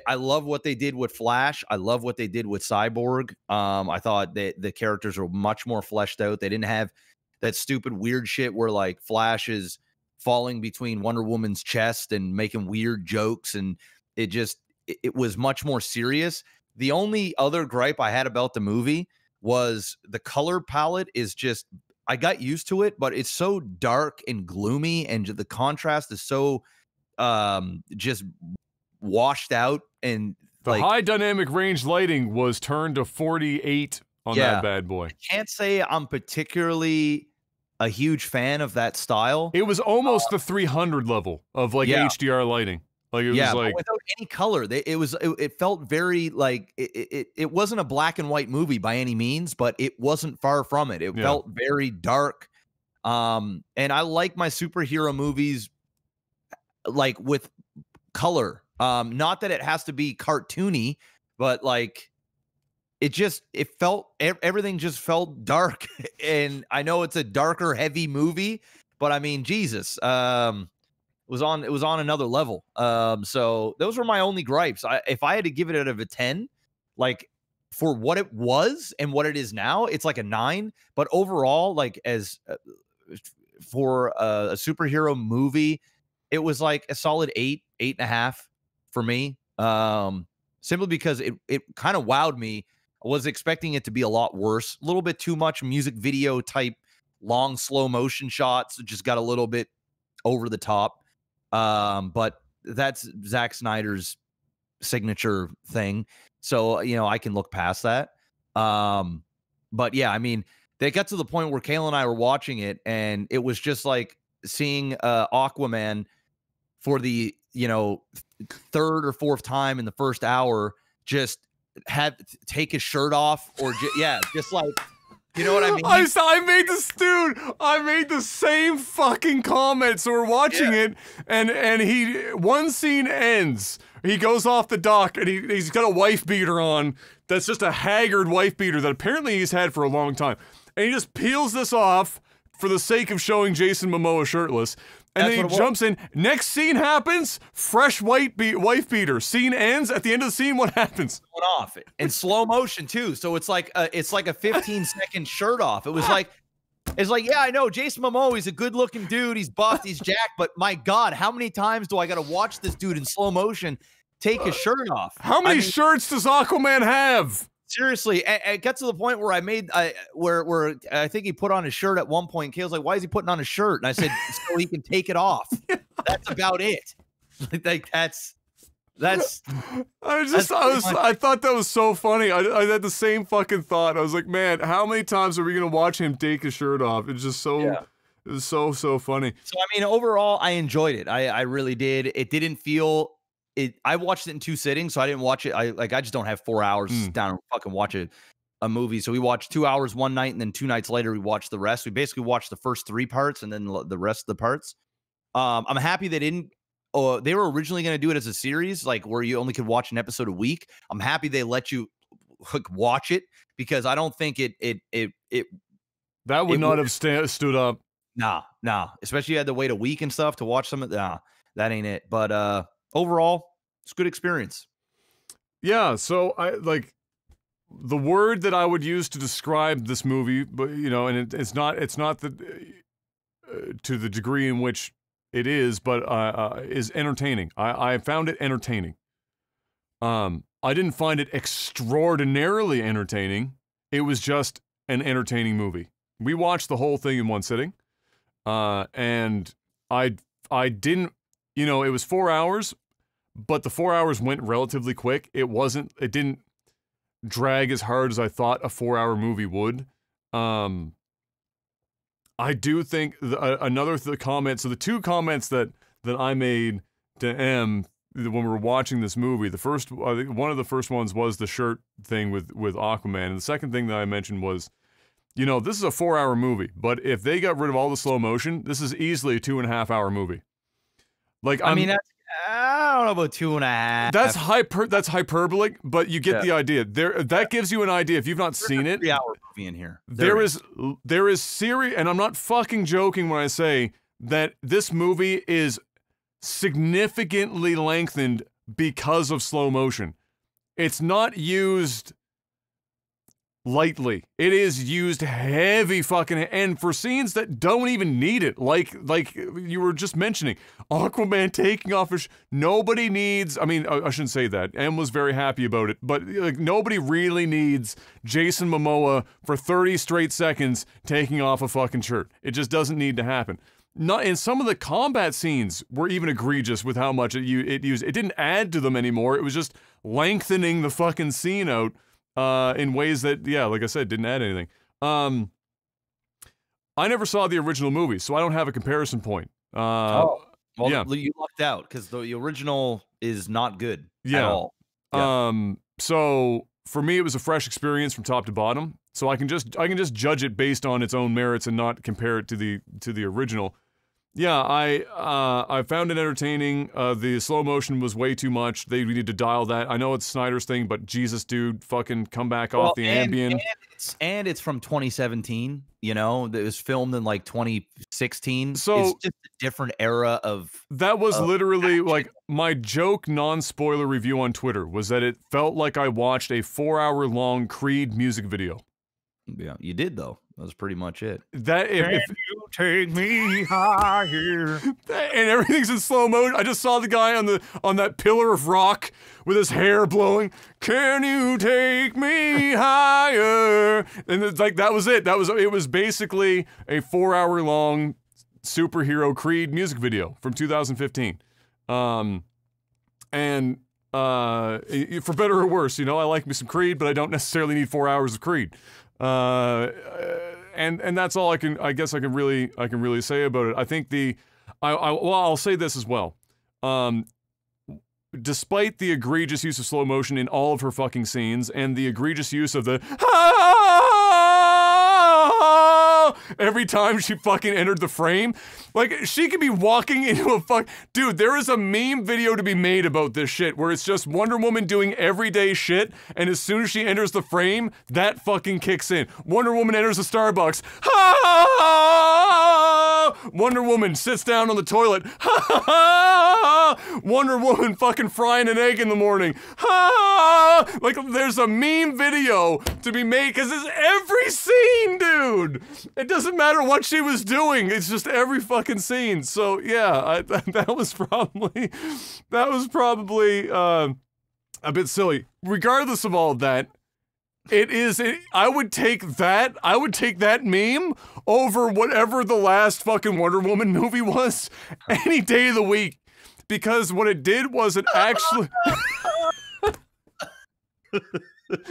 I love what they did with Flash. I love what they did with Cyborg. I thought that the characters were much more fleshed out. They didn't have that stupid weird shit where like Flash is falling between Wonder Woman's chest and making weird jokes, and it was much more serious. The only other gripe I had about the movie was the color palette is just, I got used to it, but it's so dark and gloomy, and the contrast is so just washed out. And the high dynamic range lighting was turned to 48 on that bad boy. I can't say I'm particularly a huge fan of that style. It was almost the 300 level of like HDR lighting. Like it was like without any color. It felt very like it wasn't a black and white movie by any means, but it wasn't far from it. It felt very dark. And I like my superhero movies like with color. Not that it has to be cartoony, but like everything just felt dark. And I know it's a darker, heavy movie, but I mean, Jesus, it was on another level. So those were my only gripes. If I had to give it out of a 10, like for what it was and what it is now, it's like a 9. But overall, like as for a superhero movie, it was like a solid 8.5 for me. Simply because it kind of wowed me. I was expecting it to be a lot worse, a little bit too much music video type, long slow motion shots. It just got a little bit over the top. But that's Zack Snyder's signature thing. So, you know, I can look past that. But yeah, I mean, they got to the point where Kayla and I were watching it, and it was just like seeing Aquaman for the, you know, third or fourth time in the first hour, just take his shirt off, or just like, you know what I mean? I made this, dude. I made the same fucking comment. So we're watching it, and one scene ends. He goes off the dock, and he's got a wife beater on. That's just a haggard wife beater that apparently he's had for a long time. And he just peels this off for the sake of showing Jason Momoa shirtless. And then he jumps in. Next scene happens. Fresh wife beater. Scene ends. At the end of the scene, what happens? Went off in slow motion too. So it's like a 15-second shirt off. It was like, yeah, I know Jason Momoa. He's a good-looking dude. He's buffed. He's jacked. But my God, how many times do I got to watch this dude in slow motion take his shirt off? How many shirts does Aquaman have? Seriously, it got to the point where where I think he put on his shirt at one point. Kayle's like, "Why is he putting on his shirt?" And I said, "So he can take it off." That's about it. Like that's. I thought that was so funny. I had the same fucking thought. I was like, man, how many times are we gonna watch him take his shirt off? It's just so. Yeah. It was so funny. So I mean, overall, I enjoyed it. I really did. It didn't feel. I watched it in 2 sittings, so I didn't watch it. I just don't have 4 hours down and fucking watch a movie. So we watched 2 hours one night, and then 2 nights later we watched the rest. We basically watched the first 3 parts and then the rest of the parts. I'm happy they didn't. They were originally going to do it as a series, like where you only could watch an episode a week. I'm happy they let you watch it, because I don't think it that would not have stood up. Nah. Especially you had to wait a week and stuff to watch some of that ain't it. But overall, it's a good experience. Yeah, so I like the word that I would use to describe this movie, but you know, and it's not the to the degree in which it is, but is entertaining. I found it entertaining. I didn't find it extraordinarily entertaining. It was just an entertaining movie. We watched the whole thing in one sitting, and I didn't. You know, it was 4 hours, but the 4 hours went relatively quick. It didn't drag as hard as I thought a 4-hour movie would. I do think another comment. So the 2 comments that I made to M when we were watching this movie, the first, I think one of the first ones was the shirt thing with Aquaman, and the second thing that I mentioned was, you know, this is a 4-hour movie, but if they got rid of all the slow motion, this is easily a 2.5-hour movie. Like, I mean, I don't know about 2.5. That's hyperbolic, but you get the idea. That gives you an idea if you've not seen it. 3-hour movie in here. There is serious, and I'm not fucking joking when I say that this movie is significantly lengthened because of slow motion. It's not used lightly. It is used heavy fucking, and for scenes that don't even need it, like you were just mentioning, Aquaman taking off his nobody needs, I mean, I shouldn't say that. Em was very happy about it, but like nobody really needs Jason Momoa for 30 straight seconds taking off a fucking shirt. It just doesn't need to happen. Not, and some of the combat scenes were even egregious with how much it used. It didn't add to them anymore. It was just lengthening the fucking scene out in ways that, yeah, like I said, didn't add anything. I never saw the original movie, so I don't have a comparison point. Well, yeah. You lucked out, because the original is not good at all. Yeah. So for me, it was a fresh experience from top to bottom. So I can just judge it based on its own merits and not compare it to the original. Yeah, I found it entertaining. The slow motion was way too much. They needed to dial that. I know it's Snyder's thing, but Jesus, dude, fucking come back off the Ambien. And it's from 2017. You know, it was filmed in like 2016. So it's just a different era of. That was literally action. Like my joke, non-spoiler review on Twitter was that it felt like I watched a 4-hour-long Creed music video. Yeah, you did though. That was pretty much it. That if you take me higher, and everything's in slow motion. I just saw the guy on that pillar of rock with his hair blowing. Can you take me higher? And it's like that was it. It was basically a 4-hour-long superhero Creed music video from 2015. And For better or worse, you know, I like me some Creed, but I don't necessarily need 4 hours of Creed. And that's all I guess I can really say about it. I think I'll say this as well. Despite the egregious use of slow motion in all of her fucking scenes and the egregious use of the every time she fucking entered the frame, like, she could be walking into a dude, there is a meme video to be made about this shit where it's just Wonder Woman doing everyday shit, and as soon as she enters the frame, that fucking kicks in. Wonder Woman enters a Starbucks. Wonder Woman sits down on the toilet. Wonder Woman fucking frying an egg in the morning. Like, there's a meme video to be made, because it's every scene, dude. It doesn't matter what she was doing. It's just every fucking scene. So yeah, that was probably a bit silly. Regardless of all of that, I would take that meme over whatever the last fucking Wonder Woman movie was any day of the week. Because what it did was it actually... That's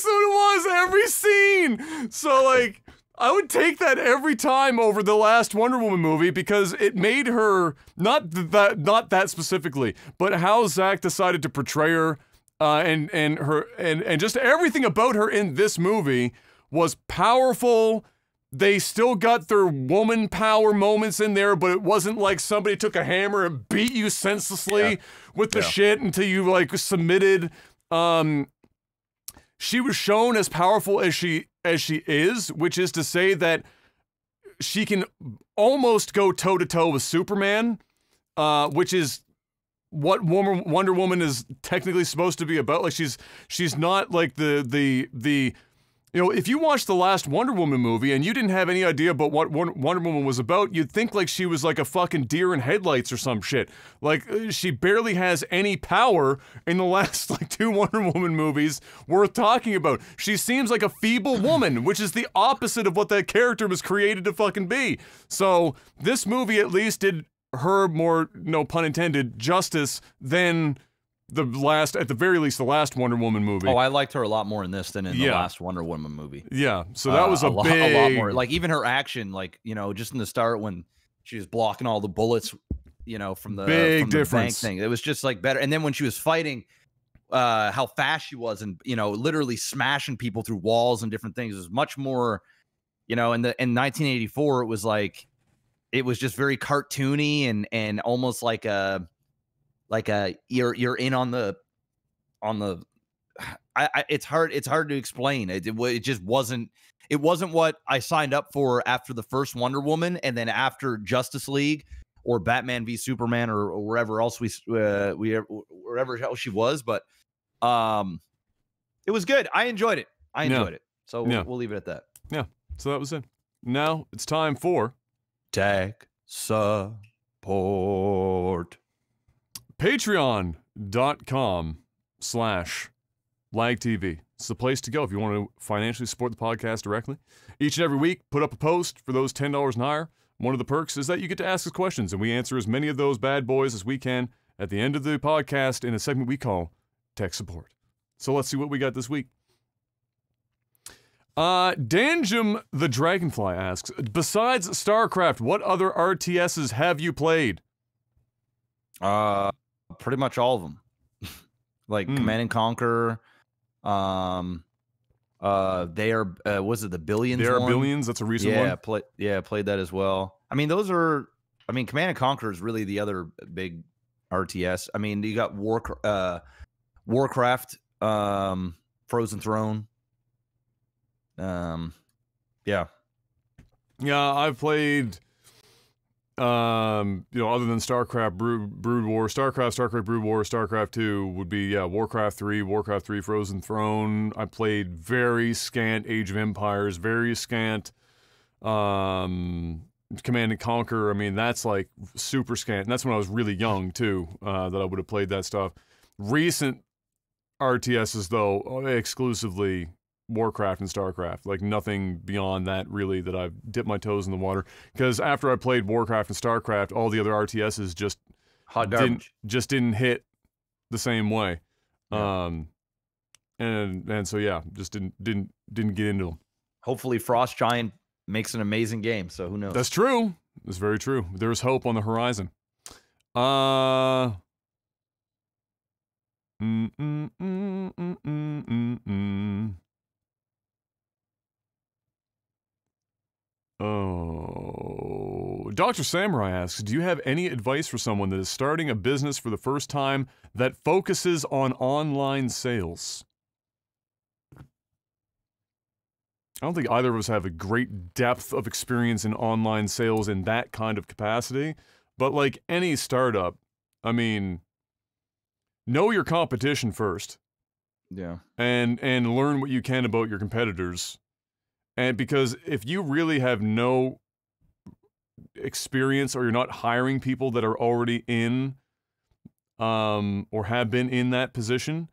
what it was, every scene! So, like, I would take that every time over the last Wonder Woman movie because it made her, not that specifically, but how Zack decided to portray her, and just everything about her in this movie was powerful. They still got their woman power moments in there, but it wasn't like somebody took a hammer and beat you senselessly with the shit until you, like, submitted. She was shown as powerful as she is, which is to say that she can almost go toe-to-toe with Superman, which is what Wonder Woman is technically supposed to be about. Like, she's not like the you know, if you watched the last Wonder Woman movie and you didn't have any idea about what Wonder Woman was about, you'd think like she was like a fucking deer in headlights or some shit. Like, she barely has any power in the last, like, 2 Wonder Woman movies worth talking about. She seems like a feeble woman, which is the opposite of what that character was created to fucking be. So, this movie at least did her more, no pun intended, justice than... at the very least, the last Wonder Woman movie. Oh, I liked her a lot more in this than in the last Wonder Woman movie. Yeah, so that was a lot more. Like, even her action, like, you know, just in the start when she was blocking all the bullets, you know, from the bank thing. It was just, like, better. And then when she was fighting, how fast she was, and, you know, literally smashing people through walls and different things. It was much more, you know, in 1984, it was like, it was just very cartoony and almost like a. You're in on the it's hard to explain. It just wasn't what I signed up for after the first Wonder Woman, and then after Justice League or Batman v Superman or wherever else wherever else she was. But it was good. I enjoyed it. It. So we'll leave it at that. Yeah. So that was it. Now it's time for tech support. Patreon.com/LagTV. It's the place to go if you want to financially support the podcast directly. Each and every week, put up a post for those $10 and higher. One of the perks is that you get to ask us questions, and we answer as many of those bad boys as we can at the end of the podcast in a segment we call Tech Support. So let's see what we got this week. Danjum the Dragonfly asks, besides StarCraft, what other RTSs have you played? Pretty much all of them. Like Command and Conquer. They are was it the Billions? There are Billions. That's a recent one. Played that as well. I mean, Command and Conquer is really the other big RTS. I mean, you got Warcraft, Frozen Throne. Yeah, I've played. You know, other than StarCraft, Brood War, StarCraft, Brood War, StarCraft 2 would be, Warcraft 3, Frozen Throne. I played very scant Age of Empires, very scant, Command and Conquer. I mean, that's, like, super scant. And that's when I was really young, too, that I would have played that stuff. Recent RTSs, though, exclusively Warcraft and StarCraft, like nothing beyond that really that I've dipped my toes in the water. Because after I played Warcraft and StarCraft, all the other RTSs just didn't hit the same way. Yeah. And so yeah, just didn't get into them. Hopefully Frost Giant makes an amazing game, so who knows? That's true. That's very true. There's hope on the horizon. Oh, Dr. Samurai asks, do you have any advice for someone that is starting a business for the first time that focuses on online sales? I don't think either of us have a great depth of experience in online sales in that kind of capacity, but like any startup, I mean, know your competition first. Yeah. And learn what you can about your competitors. And because if you really have no experience or you're not hiring people that are already in or have been in that position,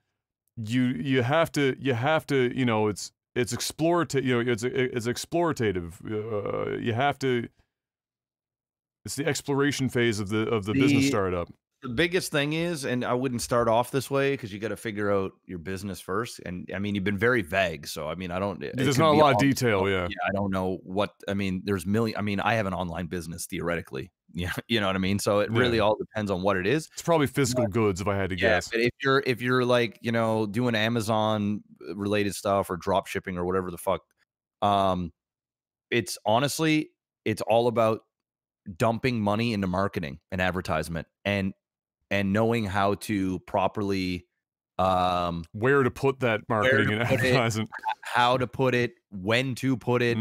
you have to you know, it's explorative, you know, it's explorative. You have to, it's the exploration phase of the business startup. The biggest thing is, and I wouldn't start off this way because you got to figure out your business first. And I mean, you've been very vague, so I mean, I don't. There's not a lot of detail, yeah. I don't know what. I mean, there's million. I mean, I have an online business theoretically. Yeah, you know what I mean. So it really all depends on what it is. It's probably physical goods, if I had to guess. But if you're like, you know, doing Amazon related stuff or drop shipping or whatever the fuck, it's honestly, it's all about dumping money into marketing and advertisement and knowing how to properly where to put that marketing and advertising, how to put it, when to put it.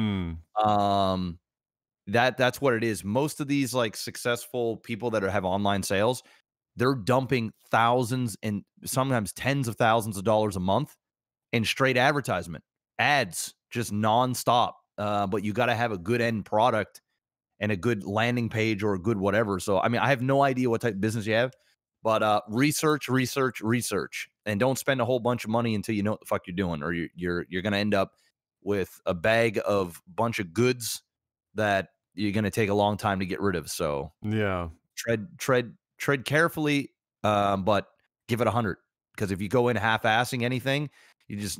That's what it is. Most of these like successful people that have online sales, they're dumping thousands and sometimes tens of thousands of dollars a month in straight advertisement ads, just nonstop. But you got to have a good end product and a good landing page or a good whatever. So, I mean, I have no idea what type of business you have, but research, and don't spend a whole bunch of money until you know what the fuck you're doing, or you're going to end up with a bag of bunch of goods that you're going to take a long time to get rid of. So yeah, tread carefully, but give it 100, because if you go in half-assing anything, it's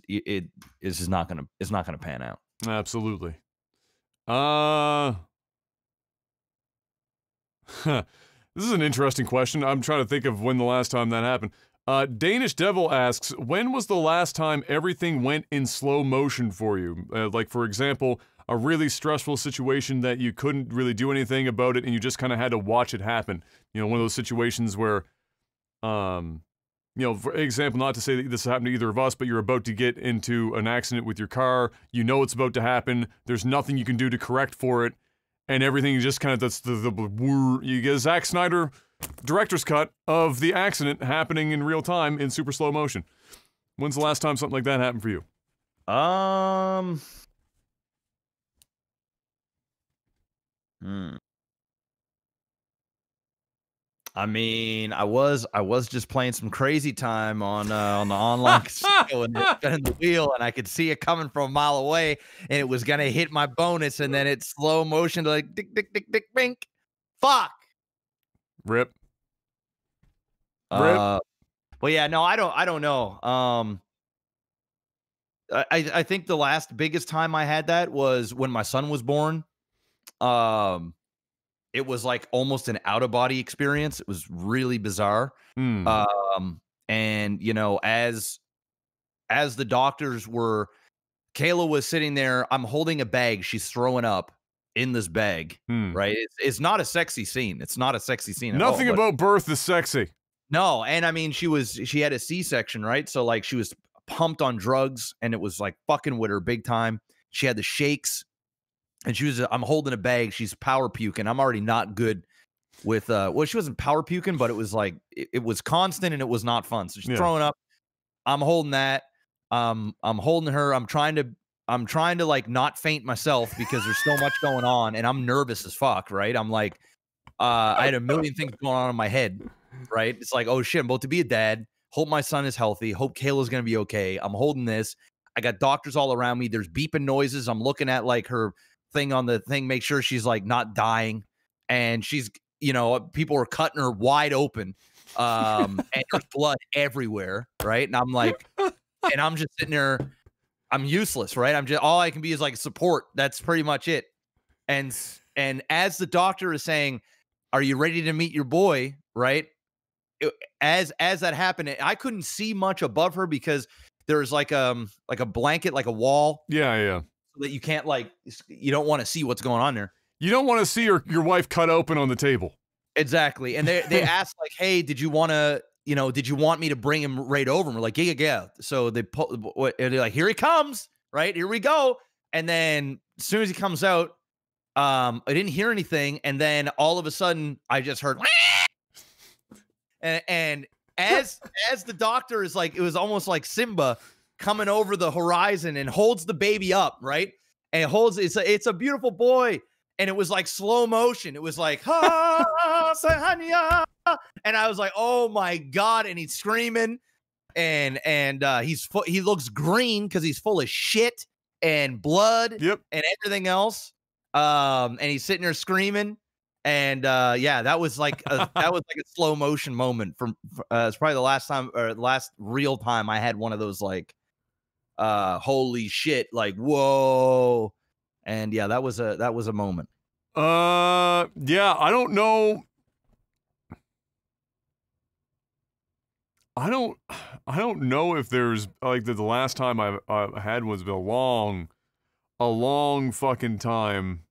just not going to pan out. Absolutely. This is an interesting question. I'm trying to think of when the last time that happened. Danish Devil asks, when was the last time everything went in slow motion for you? Like, for example, a really stressful situation that you couldn't really do anything about it and you just kind of had to watch it happen. You know, one of those situations where, you know, for example, not to say that this happened to either of us, but you're about to get into an accident with your car. You know it's about to happen. There's nothing you can do to correct for it. And everything just kind of, that's you get a Zack Snyder director's cut of the accident happening in real time in super slow motion. When's the last time something like that happened for you? I mean, I was just playing some Crazy Time on the online casino and spinning the wheel, and I could see it coming from a mile away, and it was gonna hit my bonus, and then it's slow motion to like dick, bink. Fuck. Rip. But yeah, no, I don't know. I think the last biggest time I had that was when my son was born. It was like almost an out-of-body experience. It was really bizarre. And you know, as the doctors were, Kayla was sitting there, I'm holding a bag, she's throwing up in this bag, right? It's not a sexy scene. It's not a sexy scene at all. Nothing about birth is sexy. No, and I mean, she had a C-section, right? So like she was pumped on drugs and it was like fucking with her big time. She had the shakes. And I'm holding a bag. She's power puking. I'm already not good with, well, she wasn't power puking, but it was like, it was constant and it was not fun. So she's throwing up. I'm holding that. I'm holding her. I'm trying to like not faint myself because there's so much going on and I'm nervous as fuck. Right. I'm like, I had a million things going on in my head. Right. It's like, oh shit, I'm about to be a dad. Hope my son is healthy. Hope Kayla's going to be okay. I'm holding this. I got doctors all around me. There's beeping noises. I'm looking at like her thing on the thing, make sure she's like not dying, and she's, you know, people are cutting her wide open, and there's blood everywhere, right? And I'm like, and I'm just sitting there, I'm useless, right? I'm just, all I can be is like support. That's pretty much it. And as the doctor is saying, "Are you ready to meet your boy?" Right? As that happened, I couldn't see much above her because there's like a blanket, like a wall. Yeah. So that you can't, like, you don't want to see what's going on there. You don't want to see your wife cut open on the table. Exactly. And they asked, like, "Hey, did you want me to bring him right over?" And we're like, yeah. So they're like, "Here he comes, right? Here we go." And then as soon as he comes out, I didn't hear anything. And then all of a sudden I just heard, and as the doctor is like, it was almost like Simba coming over the horizon and holds the baby up, right? And holds, it's a beautiful boy. And it was like slow motion. It was like, ha, Sahanya. And I was like, oh my God. And he's screaming. And he looks green because he's full of shit and blood. Yep. And everything else. And he's sitting there screaming. And yeah, that was like a slow motion moment from it's probably the last time, or last real time I had one of those, like, holy shit, like, whoa. And yeah, that was a moment. Yeah, I don't know. I don't know if there's, like, the last time I had was a long fucking time.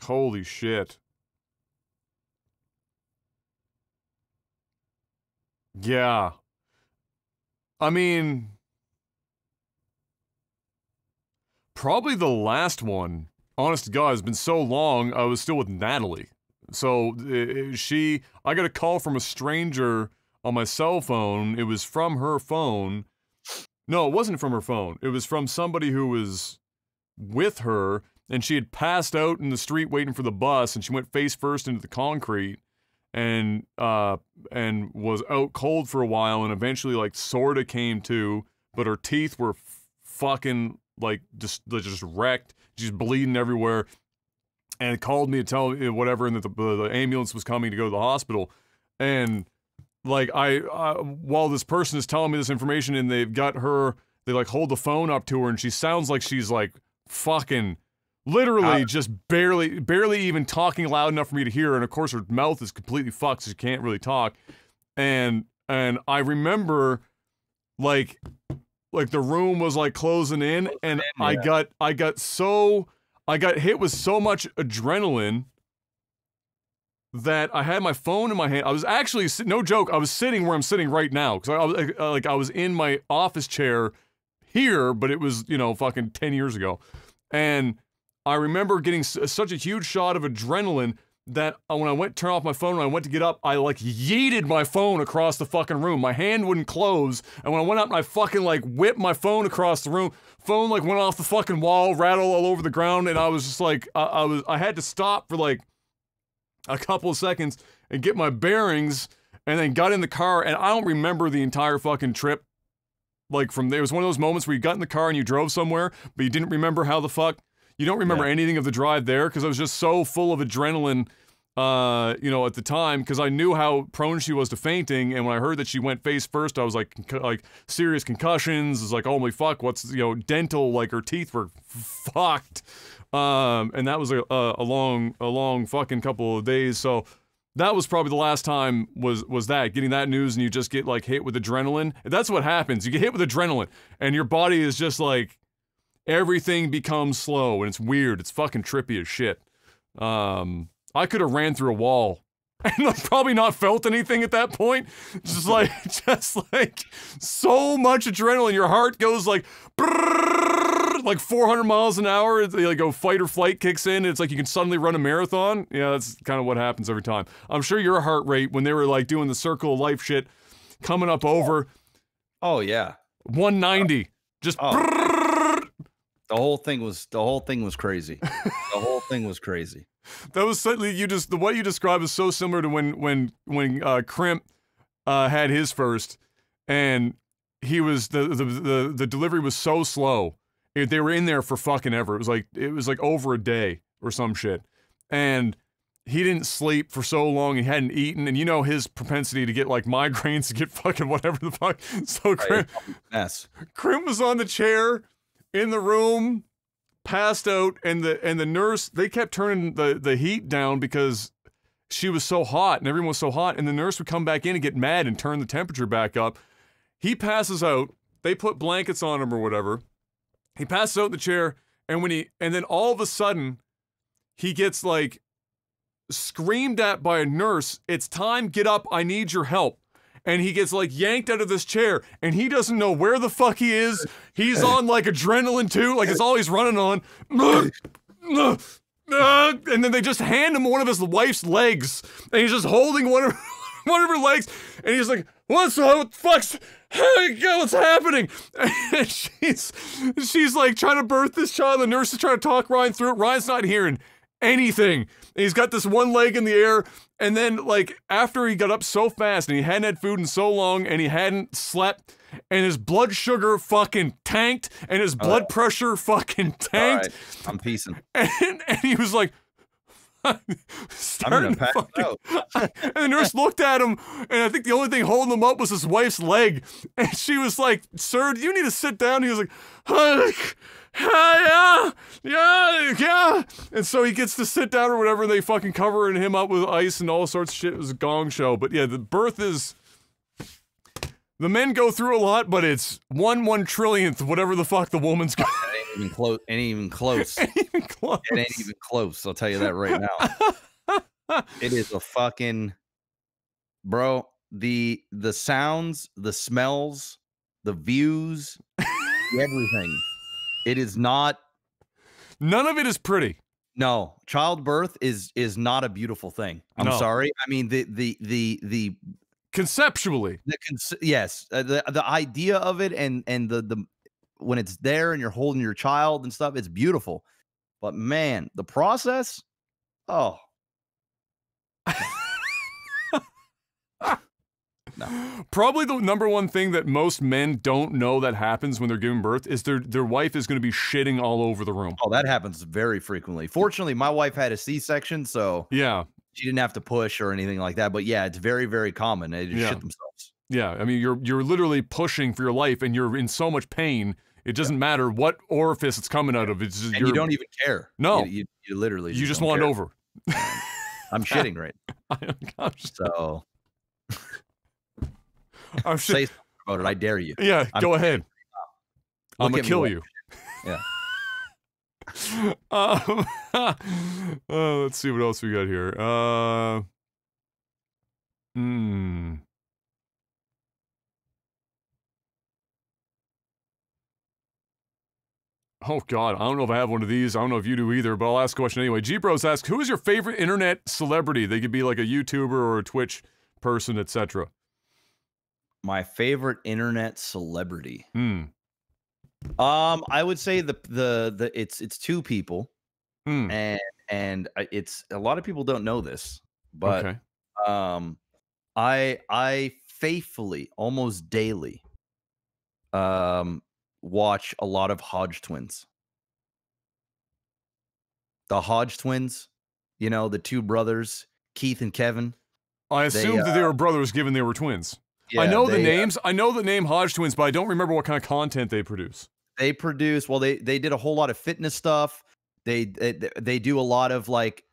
Holy shit. Yeah. I mean, probably the last one, honest to God, has been so long, I was still with Natalie. So, I got a call from a stranger on my cell phone. It was from her phone. No, it wasn't from her phone. It was from somebody who was with her, and she had passed out in the street waiting for the bus, and she went face first into the concrete, and was out cold for a while, and eventually, like, sorta came to, but her teeth were fucking, like, just wrecked. She's bleeding everywhere, and called me to tell me whatever, and that the ambulance was coming to go to the hospital. And, like, while this person is telling me this information, and they've got her, they, like, hold the phone up to her, and she sounds like she's, like, fucking literally just barely even talking loud enough for me to hear, and of course her mouth is completely fucked, so she can't really talk. And I remember, like the room was, like, closing in, and yeah. I got hit with so much adrenaline that I had my phone in my hand. I was actually, no joke, I was sitting where I'm sitting right now, because I was in my office chair here, but it was, fucking 10 years ago. And I remember getting such a huge shot of adrenaline that when I went to turn off my phone, when I went to get up, I, like, yeeted my phone across the fucking room. My hand wouldn't close, and when I went up and I fucking, like, whipped my phone across the room, phone, like, went off the fucking wall, rattled all over the ground, and I was just like, I had to stop for, like, a couple of seconds and get my bearings, and then got in the car, and I don't remember the entire fucking trip. Like, from there, it was one of those moments where you got in the car and you drove somewhere, but you didn't remember how the fuck. You don't remember anything of the drive there, because I was just so full of adrenaline, at the time, because I knew how prone she was to fainting, and when I heard that she went face first, I was like serious concussions. It's like, holy fuck, what's, dental, like, her teeth were fucked. And that was a long fucking couple of days, so that was probably the last time was that, getting that news, and you just get, like, hit with adrenaline. That's what happens. You get hit with adrenaline, and your body is just like, everything becomes slow, and it's weird. It's fucking trippy as shit. I could have ran through a wall and probably not felt anything at that point. Just like so much adrenaline. Your heart goes like 400 miles an hour. Like a fight or flight kicks in. It's like you can suddenly run a marathon. Yeah, that's kind of what happens every time. I'm sure your heart rate, when they were, like, doing the circle of life shit, coming up over. Oh yeah. 190. Just. The whole thing was crazy. The whole thing was crazy. That was suddenly, what you described is so similar to when Crimp had his first, and he was the delivery was so slow. They were in there for fucking ever. It was like over a day or some shit, and he didn't sleep for so long, he hadn't eaten, and you know his propensity to get like migraines, to get fucking whatever the fuck. So Krim was on the chair in the room, passed out, and the nurse, they kept turning the heat down because she was so hot and everyone was so hot, and the nurse would come back in and get mad and turn the temperature back up. He passes out, they put blankets on him or whatever. He passes out in the chair, and then all of a sudden, he gets like screamed at by a nurse, "It's time, get up, I need your help." And he gets like yanked out of this chair, and he doesn't know where the fuck he is. He's on like adrenaline too, like it's all he's running on. And then they just hand him one of his wife's legs, and he's just holding one of her legs, and he's like, what the fuck's what's happening? And she's like trying to birth this child. The nurse is trying to talk Ryan through it. Ryan's not hearing anything. And he's got this one leg in the air, and then like after he got up so fast and he hadn't had food in so long and he hadn't slept, and his blood sugar fucking tanked and his blood pressure fucking tanked. Right. I'm piecing. And he was like, starting to fucking, and the nurse looked at him, and I think the only thing holding him up was his wife's leg, and she was like, "Sir, do you need to sit down?" He was like, yeah. And so he gets to sit down or whatever, and they fucking cover him up with ice and all sorts of shit. It was a gong show. But yeah, the birth is, the men go through a lot, but it's 1/1 trillionth whatever the fuck the woman's got. Ain't even close. Ain't even close. It ain't even close. I'll tell you that right now. It is a fucking, bro. The sounds, the smells, the views, everything. It is not. None of it is pretty. No, childbirth is not a beautiful thing. I'm sorry. I mean, the conceptually, yes, the idea of it, and the when it's there and you're holding your child and stuff, it's beautiful. But man, the process, oh. No. Probably the number one thing that most men don't know that happens when they're giving birth is their wife is going to be shitting all over the room. Oh, that happens very frequently. Fortunately, my wife had a C-section, so yeah, she didn't have to push or anything like that. But yeah, it's very, very common. They just shit themselves. Yeah, I mean, you're literally pushing for your life, and you're in so much pain. It doesn't matter what orifice it's coming out of. It's just, and you don't even care. No, you literally just want it over. I'm shitting right now. So I'm say something about it. I dare you. Yeah, go ahead. I'm gonna kill you. Yeah. Let's see what else we got here. Oh God, I don't know if I have one of these. I don't know if you do either, but I'll ask a question anyway. G-Bros asks, who is your favorite internet celebrity? They could be like a YouTuber or a Twitch person, etc. My favorite internet celebrity. I would say it's two people, and it's a lot of people don't know this, but I faithfully, almost daily, watch a lot of Hodge twins. The Hodge twins, you know, the two brothers, Keith and Kevin. I assumed that they were brothers given they were twins. Yeah, I know the names. I know the name Hodge twins, but I don't remember what kind of content they produce. They did a whole lot of fitness stuff. They do a lot of like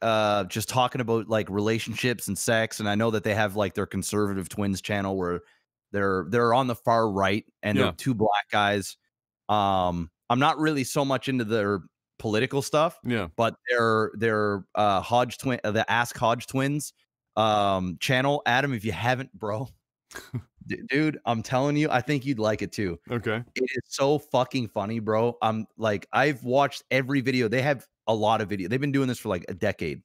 just talking about like relationships and sex, and I know that they have like their conservative twins channel where they're on the far right, and they're two black guys. I'm not really so much into their political stuff, but their Hodge twin, the Ask Hodge Twins channel, Adam, if you haven't, bro, dude, I'm telling you, I think you'd like it too. Okay, it is so fucking funny, bro. I'm like, I've watched every video. They have a lot of video. They've been doing this for like a decade,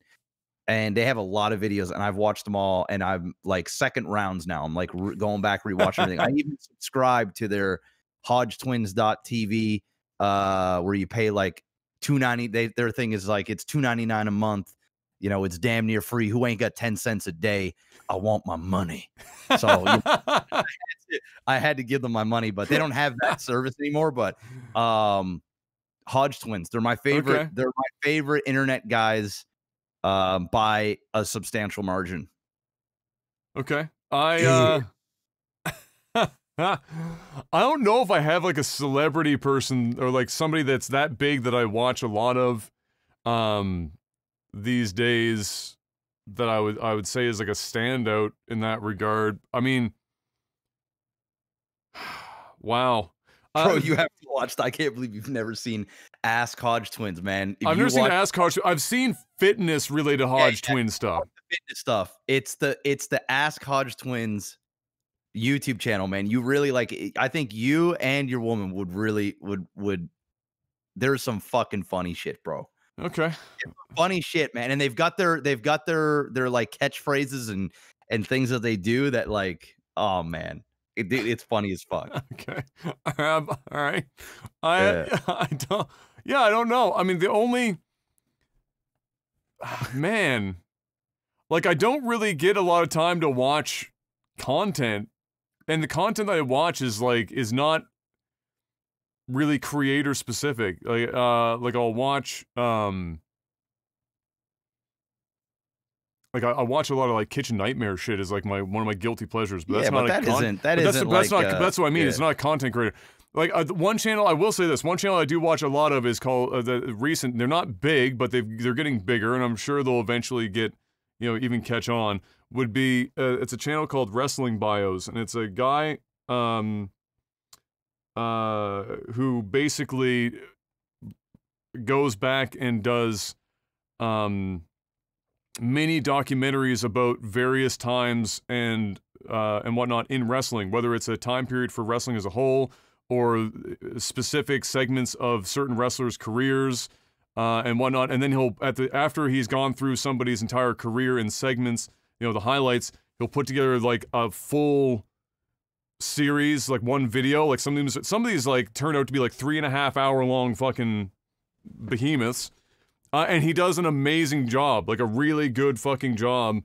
and they have a lot of videos, and I've watched them all, and I'm like second rounds now. I'm like going back, rewatching everything. I even subscribe to their HodgeTwins.tv, where you pay like $2.90. Their thing is like it's $2.99 a month. You know, it's damn near free. Who ain't got 10 cents a day? I want my money. So I had to give them my money, but they don't have that service anymore. But Hodge Twins, they're my favorite. Okay. They're my favorite internet guys by a substantial margin. Okay. I don't know if I have like a celebrity person or like somebody that's that big that I watch a lot of these days that I would say is like a standout in that regard. I mean, wow. Bro, you have to watch. I can't believe you've never seen Ask Hodge Twins, man. I've never seen Ask Hodge. I've seen fitness related Hodge Twin stuff. Fitness stuff. It's the Ask Hodge Twins YouTube channel, man. You really like. I think you and your woman would really would. There's some fucking funny shit, bro. Okay. Funny shit, man. And they've got their like catchphrases and things that they do that like, oh man. It's funny as fuck. Okay. All right. I don't know. I mean, the only man, like I don't really get a lot of time to watch content, and the content that I watch is not really creator specific. Like I'll watch like I watch a lot of like Kitchen Nightmare shit is like one of my guilty pleasures, but that's not that's what I mean. Yeah. It's not a content creator. Like one channel, I will say this, one channel I do watch a lot of is called the recent. They're not big, but they're getting bigger, and I'm sure they'll eventually get, even catch on. Would be it's a channel called Wrestling Bios, and it's a guy who basically goes back and does mini documentaries about various times and whatnot in wrestling, whether it's a time period for wrestling as a whole or specific segments of certain wrestlers' careers and whatnot. And then he'll after he's gone through somebody's entire career in segments, the highlights, he'll put together like a full series, like one video. Like some of these like turn out to be like 3.5 hour long fucking behemoths. And he does an amazing job, like a really good fucking job.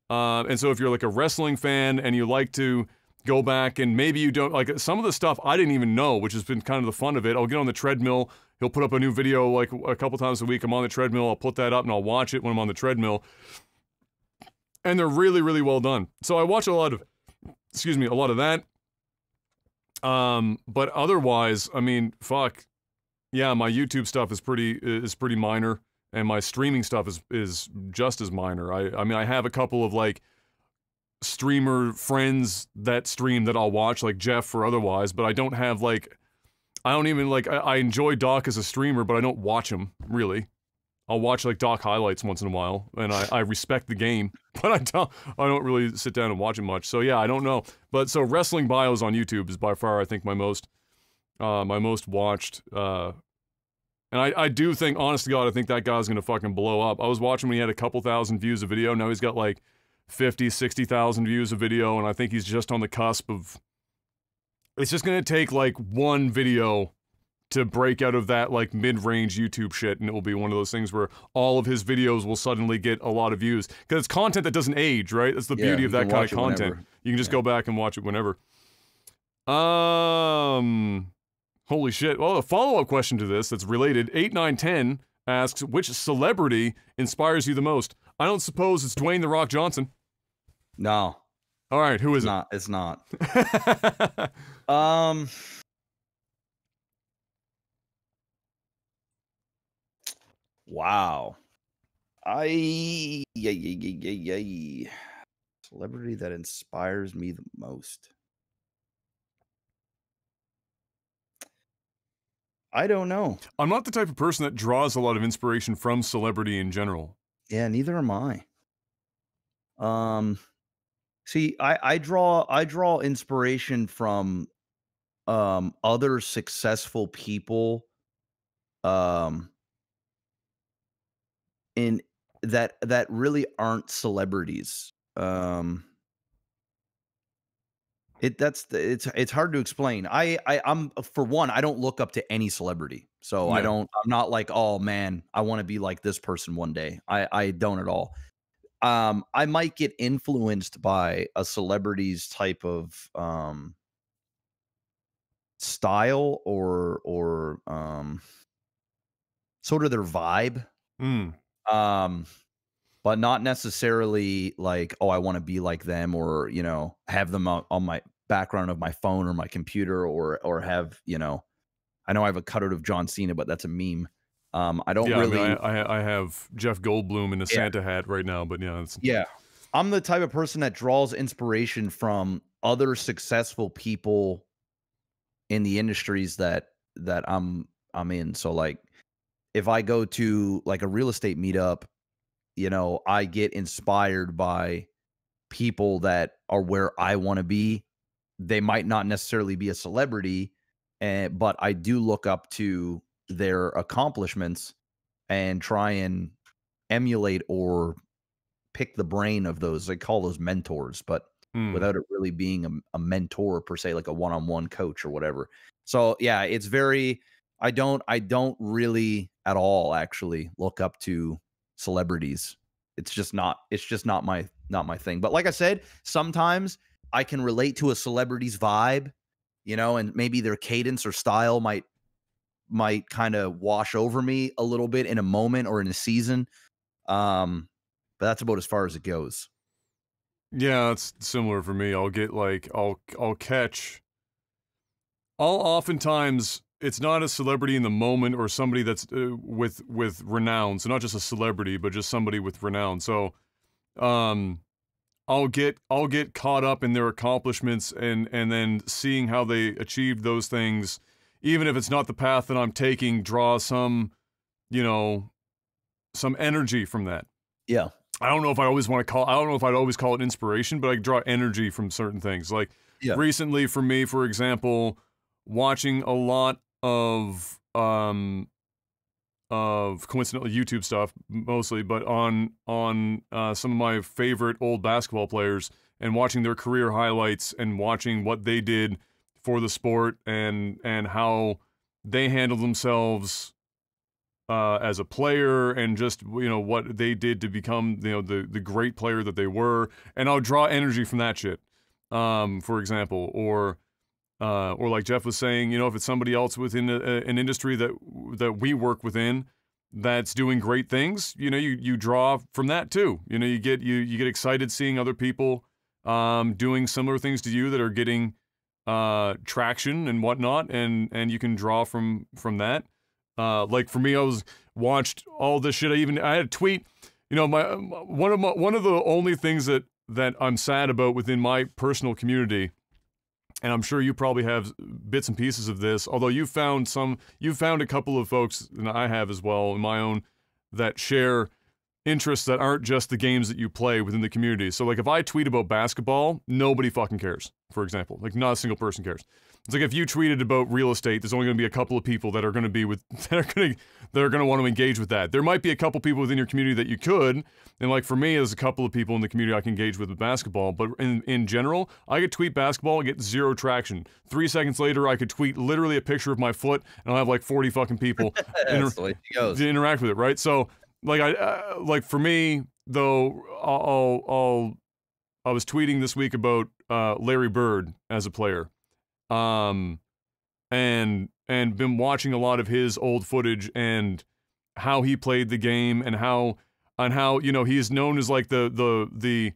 And so if you're like a wrestling fan and you like to go back and maybe you don't, like some of the stuff I didn't even know, which has been kind of the fun of it. I'll get on the treadmill, he'll put up a new video like a couple times a week. I'm on the treadmill, I'll put that up and I'll watch it when I'm on the treadmill. And they're really, really well done. So I watch a lot of that. But otherwise, I mean, fuck. Yeah, my YouTube stuff is pretty minor. And my streaming stuff is just as minor. I mean, I have a couple of, like, streamer friends that stream that I'll watch, like Jeff or otherwise, but I don't have, like... I don't even, like... I enjoy Doc as a streamer, but I don't watch him, really. I'll watch, like, Doc highlights once in a while, and I respect the game, but I don't really sit down and watch it much. So, yeah, I don't know. But, so, Wrestling Bios on YouTube is by far, I think, my most watched, and I do think, honest to God, I think that guy's gonna fucking blow up. I was watching when he had a couple thousand views of video. Now he's got like 50, 60,000 views of video, and I think he's just on the cusp of... It's just gonna take like one video to break out of that like mid-range YouTube shit, and it will be one of those things where all of his videos will suddenly get a lot of views. Because it's content that doesn't age, right? That's the beauty of that kind of content. Whenever. You can just go back and watch it whenever. Holy shit. Well, a follow-up question to this that's related. 8910 asks, which celebrity inspires you the most? I don't suppose it's Dwayne "The Rock" Johnson. No. All right, who is it? It's not. Wow. Celebrity that inspires me the most. I don't know. I'm not the type of person that draws a lot of inspiration from celebrity in general. Yeah, neither am I. See, I draw inspiration from other successful people in that really aren't celebrities. It's hard to explain. I'm for one, I don't look up to any celebrity. So yeah. I'm not like, oh man, I want to be like this person one day. I don't at all. I might get influenced by a celebrity's type of style or sort of their vibe. but not necessarily like, oh, I want to be like them, or, you know, have them on my background of my phone or my computer, or have, you know, I know I have a cutout of John Cena, but that's a meme. I don't really. I mean, I have Jeff Goldblum in a Santa hat right now, but yeah, yeah. I'm the type of person that draws inspiration from other successful people in the industries that I'm in. So like, if I go to like a real estate meetup, you know, I get inspired by people that are where I want to be. They might not necessarily be a celebrity, but I do look up to their accomplishments and try and emulate or pick the brain of those. They call those mentors, but without it really being a mentor per se, like a one-on-one coach or whatever. So yeah, it's very, I don't really at all actually look up to celebrities. It's just not my thing. But like I said, sometimes I can relate to a celebrity's vibe, you know, and maybe their cadence or style might kind of wash over me a little bit in a moment or in a season. But that's about as far as it goes. Yeah, it's similar for me. I'll get like I'll oftentimes it's not a celebrity in the moment or somebody that's with renown. So not just a celebrity, but just somebody with renown. So I'll get caught up in their accomplishments and then seeing how they achieved those things, even if it's not the path that I'm taking, draw some, you know, some energy from that. Yeah. I don't know if I'd always call it inspiration, but I draw energy from certain things. Like recently for me, for example, watching a lot of coincidentally YouTube stuff mostly, but on some of my favorite old basketball players and watching their career highlights and watching what they did for the sport and how they handled themselves as a player, and just, you know, what they did to become, you know, the great player that they were, and I'll draw energy from that shit. For example, or like Jeff was saying, you know, if it's somebody else within an industry that we work within that's doing great things, you know, you draw from that too. You know, you get excited seeing other people doing similar things to you that are getting traction and whatnot, and you can draw from that. Like for me, I watched all this shit. I had a tweet, you know, one of the only things that I'm sad about within my personal community, and I'm sure you probably have bits and pieces of this, although you've found a couple of folks, and I have as well in my own, that share interests that aren't just the games that you play within the community. So like if I tweet about basketball, nobody fucking cares, for example. Like not a single person cares. It's like if you tweeted about real estate, there's only going to be a couple of people that are going to be that are going to want to engage with that. There might be a couple people within your community that you could, and like for me, there's a couple of people in the community I can engage with basketball. But in general, I could tweet basketball and get zero traction. 3 seconds later, I could tweet literally a picture of my foot, and I'll have like 40 fucking people to interact with it, right? So like like for me though, I was tweeting this week about Larry Bird as a player. And been watching a lot of his old footage and how he played the game, and how you know, he's known as like he's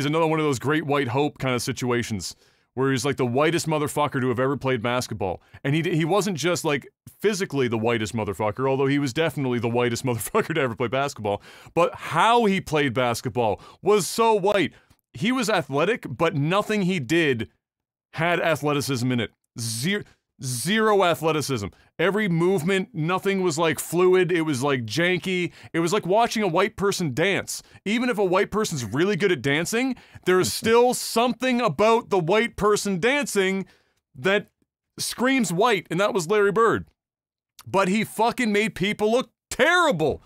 another one of those great white hope kind of situations where he's like the whitest motherfucker to have ever played basketball. And he wasn't just like physically the whitest motherfucker, although he was definitely the whitest motherfucker to ever play basketball, but how he played basketball was so white. He was athletic, but nothing he did had athleticism in it. Zero athleticism. Every movement, nothing was like fluid. It was like janky. It was like watching a white person dance. Even if a white person's really good at dancing, there's still something about the white person dancing that screams white, and that was Larry Bird. But he fucking made people look terrible,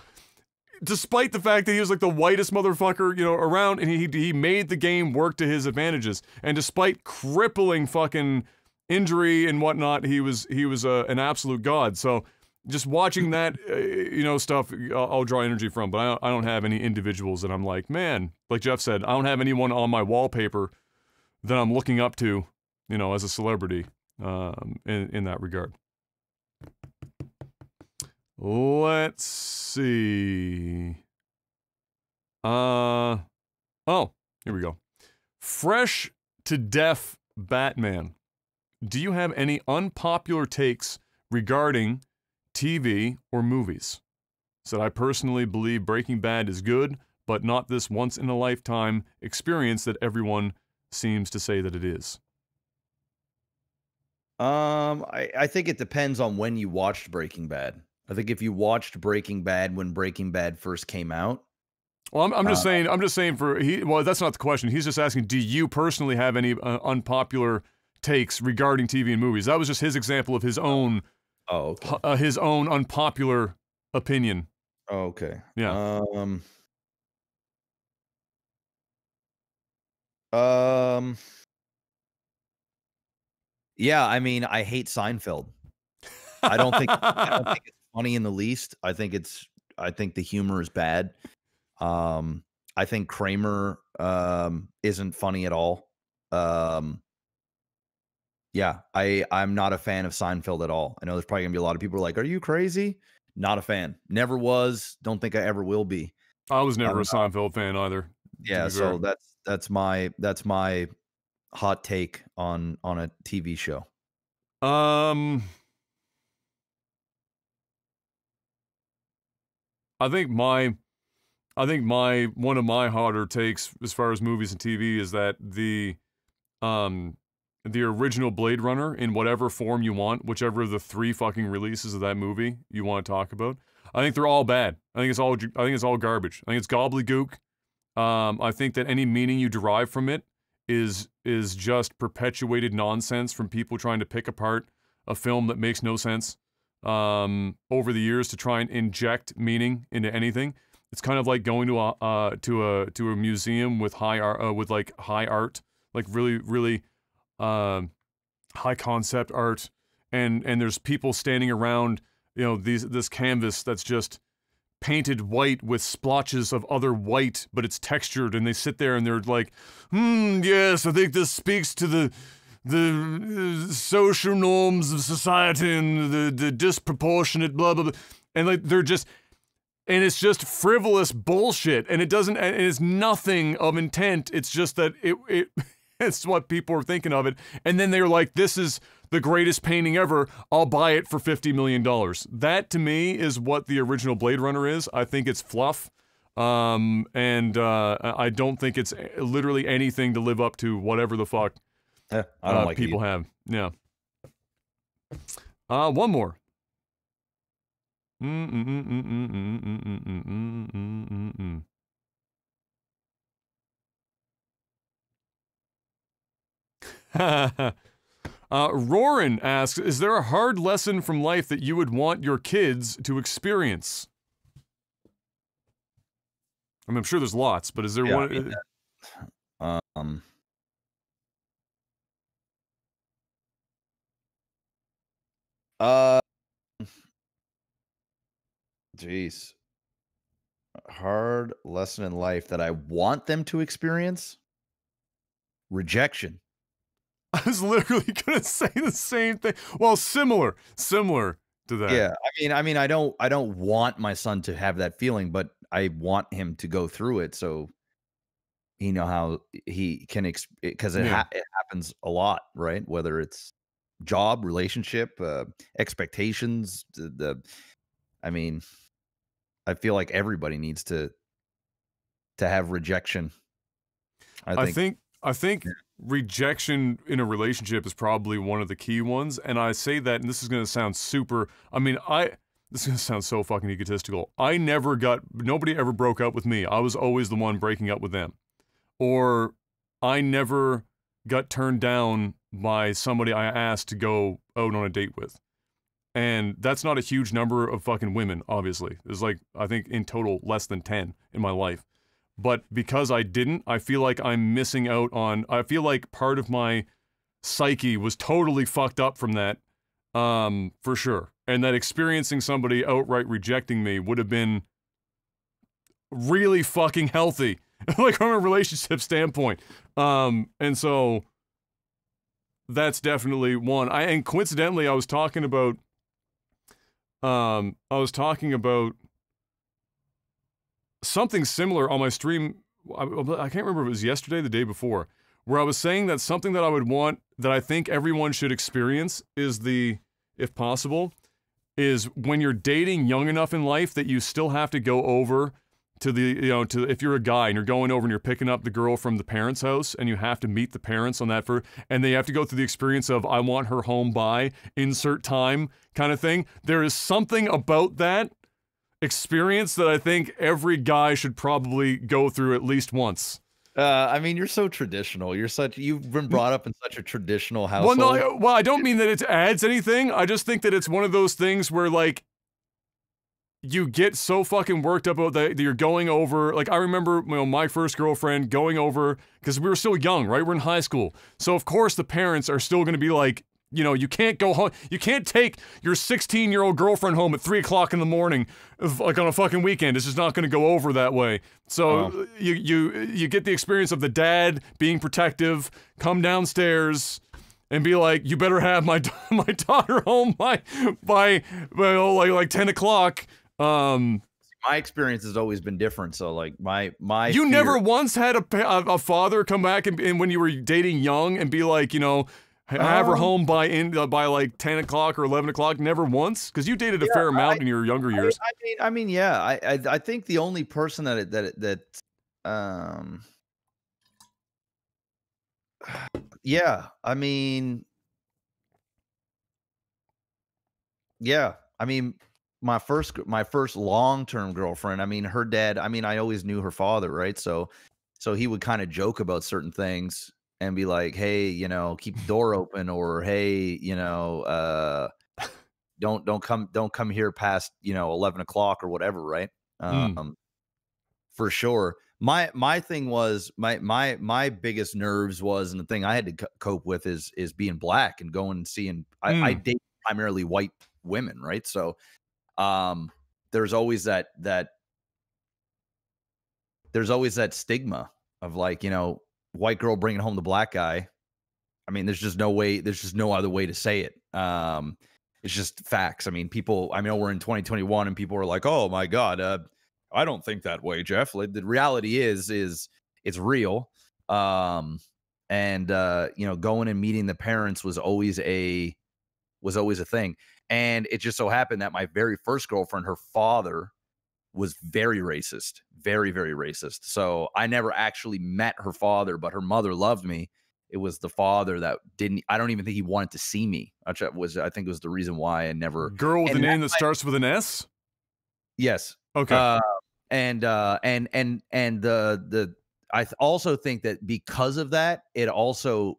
despite the fact that he was like the whitest motherfucker, you know, around, and he made the game work to his advantages. And despite crippling fucking injury and whatnot, he was an absolute god. So just watching that, you know, stuff, I'll draw energy from. But I don't have any individuals that I'm like, man, like Jeff said, I don't have anyone on my wallpaper that I'm looking up to, you know, as a celebrity, in that regard. Let's see. Oh, here we go. Fresh to death Batman. Do you have any unpopular takes regarding TV or movies? Said, I personally believe Breaking Bad is good, but not this once-in-a-lifetime experience that everyone seems to say that it is. I think it depends on when you watched Breaking Bad. I think if you watched Breaking Bad when Breaking Bad first came out. Well, I'm just saying. Well, that's not the question. He's just asking, do you personally have any unpopular takes regarding TV and movies? That was just his example of his own. Oh, okay. His own unpopular opinion. Oh, okay. Yeah. Yeah, I mean, I hate Seinfeld. I don't think it's funny in the least. I think the humor is bad. I think Kramer isn't funny at all. Yeah, I'm not a fan of Seinfeld at all. I know there's probably gonna be a lot of people who are like, "Are you crazy?" Not a fan. Never was. Don't think I ever will be. I was never a Seinfeld fan either. Yeah, so that's my hot take on a TV show. I think one of my hotter takes as far as movies and TV is that the original Blade Runner, in whatever form you want, whichever of the 3 fucking releases of that movie you want to talk about, I think they're all bad. I think it's all garbage. I think it's gobbledygook. I think that any meaning you derive from it is just perpetuated nonsense from people trying to pick apart a film that makes no sense over the years to try and inject meaning into anything. It's kind of like going to a museum with high art, like really high concept art, and there's people standing around, this canvas that's just painted white with splotches of other white, but it's textured, and they sit there and they're like, yes, I think this speaks to the social norms of society and the disproportionate blah blah blah, and like and it's just frivolous bullshit, and it's nothing of intent. It's just that it's what people are thinking of it, and then they're like, this is the greatest painting ever, I'll buy it for $50 million. That, to me, is what the original Blade Runner is. I think it's fluff, and I don't think it's literally anything to live up to whatever the fuck I don't like people have. Yeah. One more. Roran asks, is there a hard lesson from life that you would want your kids to experience? I mean, I'm sure there's lots, but is there one? Jeez. Hard lesson in life that I want them to experience? Rejection. I was literally gonna say the same thing. Well, similar to that. Yeah, I mean, I don't want my son to have that feeling, but I want him to go through it, so he know how he can because it happens a lot, right? Whether it's job, relationship, expectations. I mean, I feel like everybody needs to have rejection. I think rejection in a relationship is probably one of the key ones, and I say that, and this is going to sound super, this is going to sound so fucking egotistical. Nobody ever broke up with me. I was always the one breaking up with them. Or I never got turned down by somebody I asked to go out on a date with. And that's not a huge number of fucking women, obviously. There's like, I think in total less than 10 in my life. But because I didn't, I feel like I'm missing out on, I feel like part of my psyche was totally fucked up from that, for sure. And that experiencing somebody outright rejecting me would have been really fucking healthy, like from a relationship standpoint. And so that's definitely one. And coincidentally, I was talking about something similar on my stream. I can't remember if it was yesterday, the day before, where I was saying that something that I would want, that I think everyone should experience is if possible, is when you're dating young enough in life that you still have to go over to if you're a guy and you're going over and you're picking up the girl from the parents' house and you have to meet the parents on that and they have to go through the experience of, I want her home by insert time kind of thing. There is something about that experience that I think every guy should probably go through at least once. I mean, you're so traditional. You've been brought up in such a traditional household. Well, I don't mean that it adds anything. I just think that it's one of those things where, like, you get so fucking worked up about that you're going over. Like, I remember, my first girlfriend going over, because we were still young, right? We're in high school. So, of course, the parents are still going to be like, you can't go home. You can't take your 16-year-old girlfriend home at 3 o'clock in the morning, like on a fucking weekend. It's just not going to go over that way. So you get the experience of the dad being protective, come downstairs, and be like, you better have my daughter home by like 10 o'clock. My experience has always been different. So like my you never once had a father come back and when you were dating young and be like, have her home by like 10 o'clock or 11 o'clock? Never once? Because you dated a fair amount in your younger years. I mean, yeah. I think the only person yeah. I mean, yeah. I mean, my first long-term girlfriend. I mean, her dad. I mean, I always knew her father, right? So he would kind of joke about certain things and be like, hey, keep the door open, or hey, don't come here past 11 o'clock or whatever, right? For sure. My thing was my biggest nerves was, and the thing I had to cope with is being black and going and seeing. I date primarily white women, right? So there's always that stigma of like, white girl bringing home the black guy. I mean, there's just no other way to say it. It's just facts. I mean, I know we're in 2021 and people are like, oh my God, I don't think that way, Jeff. Like, the reality is it's real. Going and meeting the parents was always a thing. And it just so happened that my very first girlfriend, her father was very racist, very, very racist. So I never actually met her father, but her mother loved me. It was the father that I don't even think he wanted to see me. I think it was the reason why I never. Girl with a name that starts with an S? Yes. Okay. I also think that because of that, it also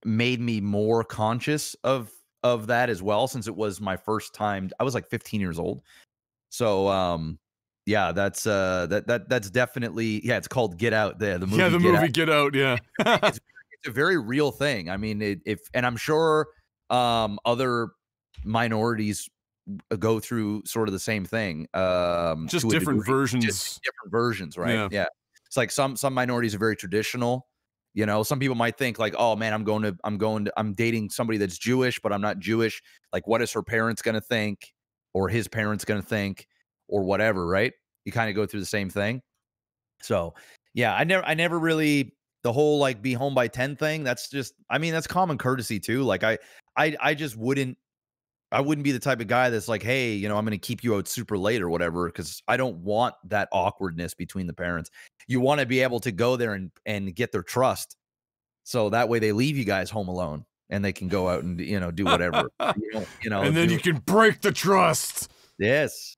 made me more conscious of that as well, since it was my first time. I was like 15 years old. So, yeah, that's definitely, yeah, it's called Get Out there. The movie. Yeah, the movie Get Out. Yeah. It's a very real thing. I mean, and I'm sure, other minorities go through sort of the same thing. Just different versions. Just different versions, right? Yeah. It's like some minorities are very traditional. Some people might think like, oh man, I'm dating somebody that's Jewish, but I'm not Jewish. Like, what is her parents going to think? Or his parents going to think, or whatever, right? You kind of go through the same thing. So yeah, I never really, the whole like be home by 10 thing. That's just, I mean, that's common courtesy too. Like I just wouldn't be the type of guy that's like, hey, I'm going to keep you out super late or whatever, because I don't want that awkwardness between the parents. You want to be able to go there and get their trust, so that way they leave you guys home alone and they can go out and do whatever. And then you can break the trust. Yes.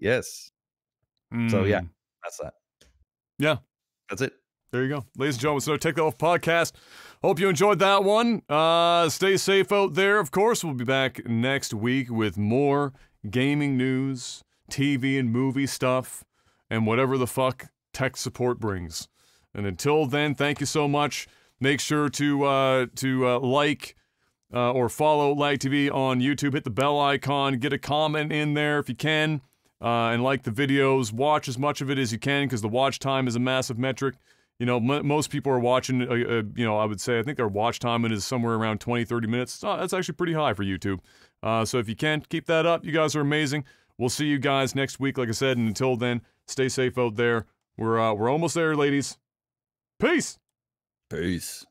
So yeah, that's that. Yeah, that's it. There you go, ladies and gentlemen. So Take That Off podcast. Hope you enjoyed that one. Stay safe out there. Of course, we'll be back next week with more gaming news, TV and movie stuff, and whatever the fuck tech support brings. And until then, thank you so much. Make sure to like or follow Lag TV on YouTube. Hit the bell icon. Get a comment in there if you can. And like the videos. Watch as much of it as you can, because the watch time is a massive metric. Most people are watching, I would say, I think their watch time is somewhere around 20, 30 minutes. That's actually pretty high for YouTube. So if you can, keep that up. You guys are amazing. We'll see you guys next week, like I said. And until then, Stay safe out there. We're almost there, ladies. Peace. Peace.